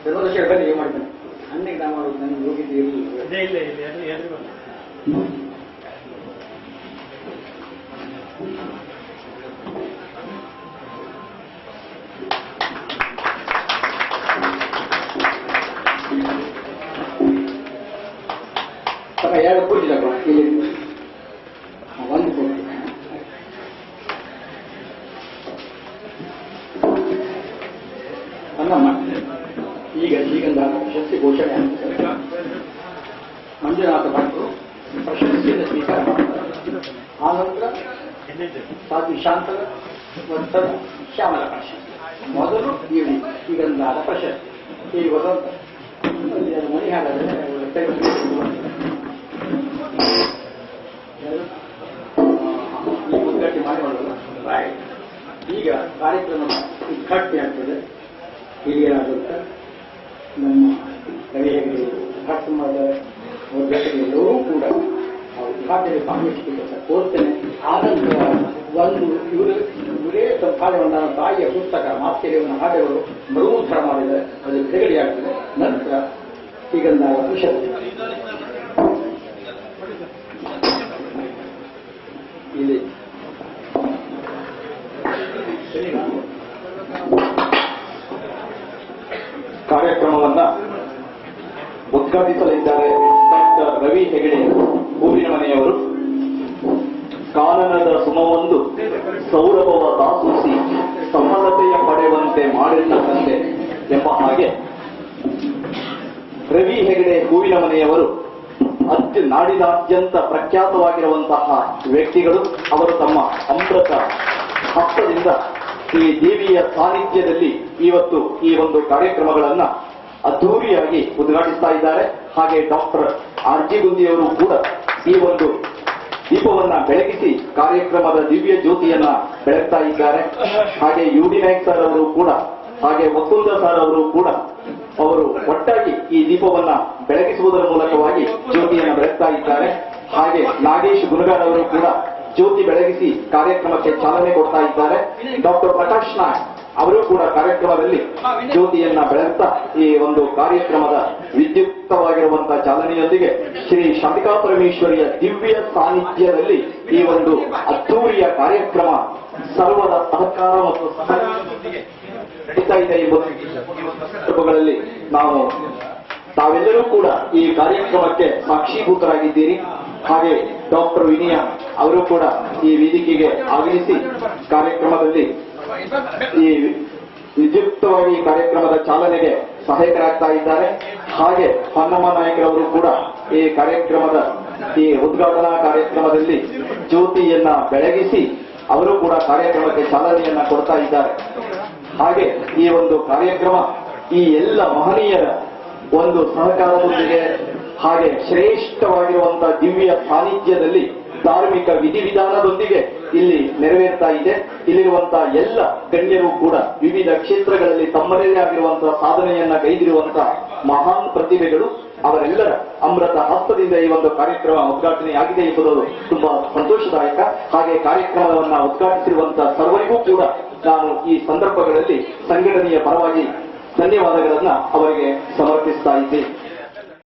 ಚಂದ್ರಶೇಖರ್ ಬನ್ನಿ ನೀವು ಮಾಡ್ತೇನೆ. ಅನ್ನಕ್ಕೆ ನಾವು ಮಾಡೋದು ನನಗೆ ಹೋಗಿದ್ದು ಇರಲಿಲ್ಲ. ಎರಡು ಪೂಜೆ ತಗೊಂಡು ಇಲ್ಲಿ ಒಂದು ಪೂಜೆ ಅನ್ನಮ್ಮ ಈಗ ಶ್ರೀಗಂಧ ಪ್ರಶಸ್ತಿ ಘೋಷಣೆ ಆಗ್ತದೆ. ಮಂಜುನಾಥ ಭಟ್ರು ಪ್ರಶಸ್ತಿಯನ್ನು ಸ್ವೀಕಾರ ಮಾಡ್ತಾರೆ. ಆನಂತರ ಸಾಧು ಶಾಂತರ ಮತ್ತು ಶ್ಯಾಮಲ ಪ್ರಶಸ್ತಿ. ಮೊದಲು ಈ ಶ್ರೀಗಂಧಾದ ಪ್ರಶಸ್ತಿ ಈ ವಸಂತ ಮನೆ ಹಾಗಾದರೆ ಉದ್ಘಾಟನೆ ಮಾಡಿಕೊಳ್ಳಲ್ಲ. ಈಗ ಕಾರ್ಯಕ್ರಮದ ಉದ್ಘಾಟನೆ ಆಗ್ತದೆ. ಹಿರಿಯರಾದಂಥ ನಮ್ಮ ರವಿ ಹೆಗಡೆ ಕಾರ್ಯಕ್ರಮದ ಎಲ್ಲರೂ ಕೂಡ ಆ ಉದ್ಘಾಟನೆ ಭಾಗವಹಿಸಬೇಕಂತ ಕೋರ್ತೇನೆ. ಆನಂತರ ಇವರೇ ಸಂಪಾದನೆ ನನ್ನ ತಾಯಿಯ ಪುಸ್ತಕ ಮಾತ್ಕೆರೆಯವನ ಹಾಡುಗಳು ಮರುಮುದ್ಧರ ಮಾಡಿದರೆ ಅದು ಬಿಡುಗಡೆಯಾಗ್ತದೆ. ನಂತರ ಶ್ರೀಗಂಧ ಪ್ರಶಸ್ತಿ ಇಲ್ಲಿ ಕಾರ್ಯಕ್ರಮವನ್ನ ಉದ್ಘಾಟಿಸಲಿದ್ದಾರೆ ಡಾಕ್ಟರ್ ರವಿ ಹೆಗಡೆ ಹೂವಿನ ಮನೆಯವರು. ಕಾನನದ ಸುಮವೊಂದು ಸೌರಭವ ದಾಸೂಸಿ ಸಫಲತೆಯ ಪಡೆಯುವಂತೆ ಮಾಡಿದ ತಂದೆ ಎಂಬ ಹಾಗೆ ರವಿ ಹೆಗಡೆ ಹೂವಿನ ಮನೆಯವರು ನಾಡಿನಾದ್ಯಂತ ಪ್ರಖ್ಯಾತವಾಗಿರುವಂತಹ ವ್ಯಕ್ತಿಗಳು. ಅವರು ತಮ್ಮ ಅಮೃತ ಹಸ್ತದಿಂದ ಈ ದೇವಿಯ ಸಾನ್ನಿಧ್ಯದಲ್ಲಿ ಇವತ್ತು ಈ ಒಂದು ಕಾರ್ಯಕ್ರಮಗಳನ್ನ ಅದ್ಧೂರಿಯಾಗಿ ಉದ್ಘಾಟಿಸ್ತಾ ಇದ್ದಾರೆ. ಹಾಗೆ ಡಾಕ್ಟರ್ ಆರ್ ಜಿ ಗುಂದಿಯವರು ಕೂಡ ಈ ಒಂದು ದೀಪವನ್ನ ಬೆಳಗಿಸಿ ಕಾರ್ಯಕ್ರಮದ ದಿವ್ಯ ಜ್ಯೋತಿಯನ್ನ ಬೆಳಗ್ತಾ ಇದ್ದಾರೆ. ಹಾಗೆ ಯು ಡಿ ನಾಯ್ಕ್ ಸರ್ ಅವರು ಕೂಡ, ಹಾಗೆ ವಸುಂಧ ಸರ್ ಅವರು ಕೂಡ ಅವರು ಒಟ್ಟಾಗಿ ಈ ದೀಪವನ್ನ ಬೆಳಗಿಸುವುದರ ಮೂಲಕವಾಗಿ ಜ್ಯೋತಿಯನ್ನು ಬೆಳಗ್ತಾ ಇದ್ದಾರೆ. ಹಾಗೆ ನಾಗೇಶ್ ಗುಣಗಾರ್ ಅವರು ಕೂಡ ಜ್ಯೋತಿ ಬೆಳಗಿಸಿ ಕಾರ್ಯಕ್ರಮಕ್ಕೆ ಚಾಲನೆ ಕೊಡ್ತಾ ಇದ್ದಾರೆ. ಡಾಕ್ಟರ್ ಪ್ರಕಾಶ್ ನಾಯಕ್ ಅವರು ಕೂಡ ಕಾರ್ಯಕ್ರಮದಲ್ಲಿ ಜ್ಯೋತಿಯನ್ನ ಬೆಳಗ್ತಾ ಈ ಒಂದು ಕಾರ್ಯಕ್ರಮದ ವಿದ್ಯುಕ್ತವಾಗಿರುವಂತಹ ಚಾಲನೆಯೊಂದಿಗೆ ಶ್ರೀ ಶಾಂತಿಕಾ ಪರಮೇಶ್ವರಿಯ ದಿವ್ಯ ಸಾನ್ನಿಧ್ಯದಲ್ಲಿ ಈ ಒಂದು ಅದ್ಧೂರಿಯ ಕಾರ್ಯಕ್ರಮ ಸರ್ವರ ಸಹಕಾರ ಮತ್ತು ಸಹಕಾರದೊಂದಿಗೆ ನಡೀತಾ ಇದೆ ಎಂಬ ಸಂದರ್ಭಗಳಲ್ಲಿ ನಾವು ತಾವೆಲ್ಲರೂ ಕೂಡ ಈ ಕಾರ್ಯಕ್ರಮಕ್ಕೆ ಸಾಕ್ಷೀಭೂತರಾಗಿದ್ದೀರಿ. ಹಾಗೆ ಡಾಕ್ಟರ್ ವಿನಯ ಅವರು ಕೂಡ ಈ ವೇದಿಕೆಗೆ ಆಗಮಿಸಿ ಕಾರ್ಯಕ್ರಮದಲ್ಲಿ ಈ ವಿದ್ಯುಕ್ತವಾಗಿ ಈ ಕಾರ್ಯಕ್ರಮದ ಚಾಲನೆಗೆ ಸಹಾಯಕರಾಗ್ತಾ ಇದ್ದಾರೆ. ಹಾಗೆ ಹೊನ್ನಮ್ಮ ನಾಯಕರವರು ಕೂಡ ಈ ಕಾರ್ಯಕ್ರಮದ ಈ ಉದ್ಘಾಟನಾ ಕಾರ್ಯಕ್ರಮದಲ್ಲಿ ಜ್ಯೋತಿಯನ್ನ ಬೆಳಗಿಸಿ ಅವರು ಕೂಡ ಕಾರ್ಯಕ್ರಮಕ್ಕೆ ಚಾಲನೆಯನ್ನ ಕೊಡ್ತಾ ಇದ್ದಾರೆ. ಹಾಗೆ ಈ ಒಂದು ಕಾರ್ಯಕ್ರಮ ಈ ಎಲ್ಲ ಮಹನೀಯರ ಒಂದು ಸಹಕಾರದೊಂದಿಗೆ ಹಾಗೆ ಶ್ರೇಷ್ಠವಾಗಿರುವಂತಹ ದಿವ್ಯ ಸಾನ್ನಿಧ್ಯದಲ್ಲಿ ಧಾರ್ಮಿಕ ವಿಧಿವಿಧಾನದೊಂದಿಗೆ ಇಲ್ಲಿ ನೆರವೇರ್ತಾ ಇದೆ. ಇಲ್ಲಿರುವಂತಹ ಎಲ್ಲ ಗಣ್ಯರು ಕೂಡ ವಿವಿಧ ಕ್ಷೇತ್ರಗಳಲ್ಲಿ ತಮ್ಮದೇ ಆಗಿರುವಂತಹ ಸಾಧನೆಯನ್ನ ಗೈದಿರುವಂತಹ ಮಹಾನ್ ಪ್ರತಿಭೆಗಳು. ಅವರೆಲ್ಲರ ಅಮೃತ ಹಸ್ತದಿಂದ ಈ ಒಂದು ಕಾರ್ಯಕ್ರಮ ಉದ್ಘಾಟನೆಯಾಗಿದೆ ಎಂಬುದು ತುಂಬಾ ಸಂತೋಷದಾಯಕ. ಹಾಗೆ ಕಾರ್ಯಕ್ರಮವನ್ನ ಉದ್ಘಾಟಿಸಿರುವಂತಹ ಸರ್ವರಿಗೂ ಕೂಡ ನಾನು ಈ ಸಂದರ್ಭಗಳಲ್ಲಿ ಸಂಘಟನೆಯ ಪರವಾಗಿ ಧನ್ಯವಾದಗಳನ್ನ ಅವರಿಗೆ ಸಮರ್ಪಿಸ್ತಾ ಇದ್ದೇನೆ.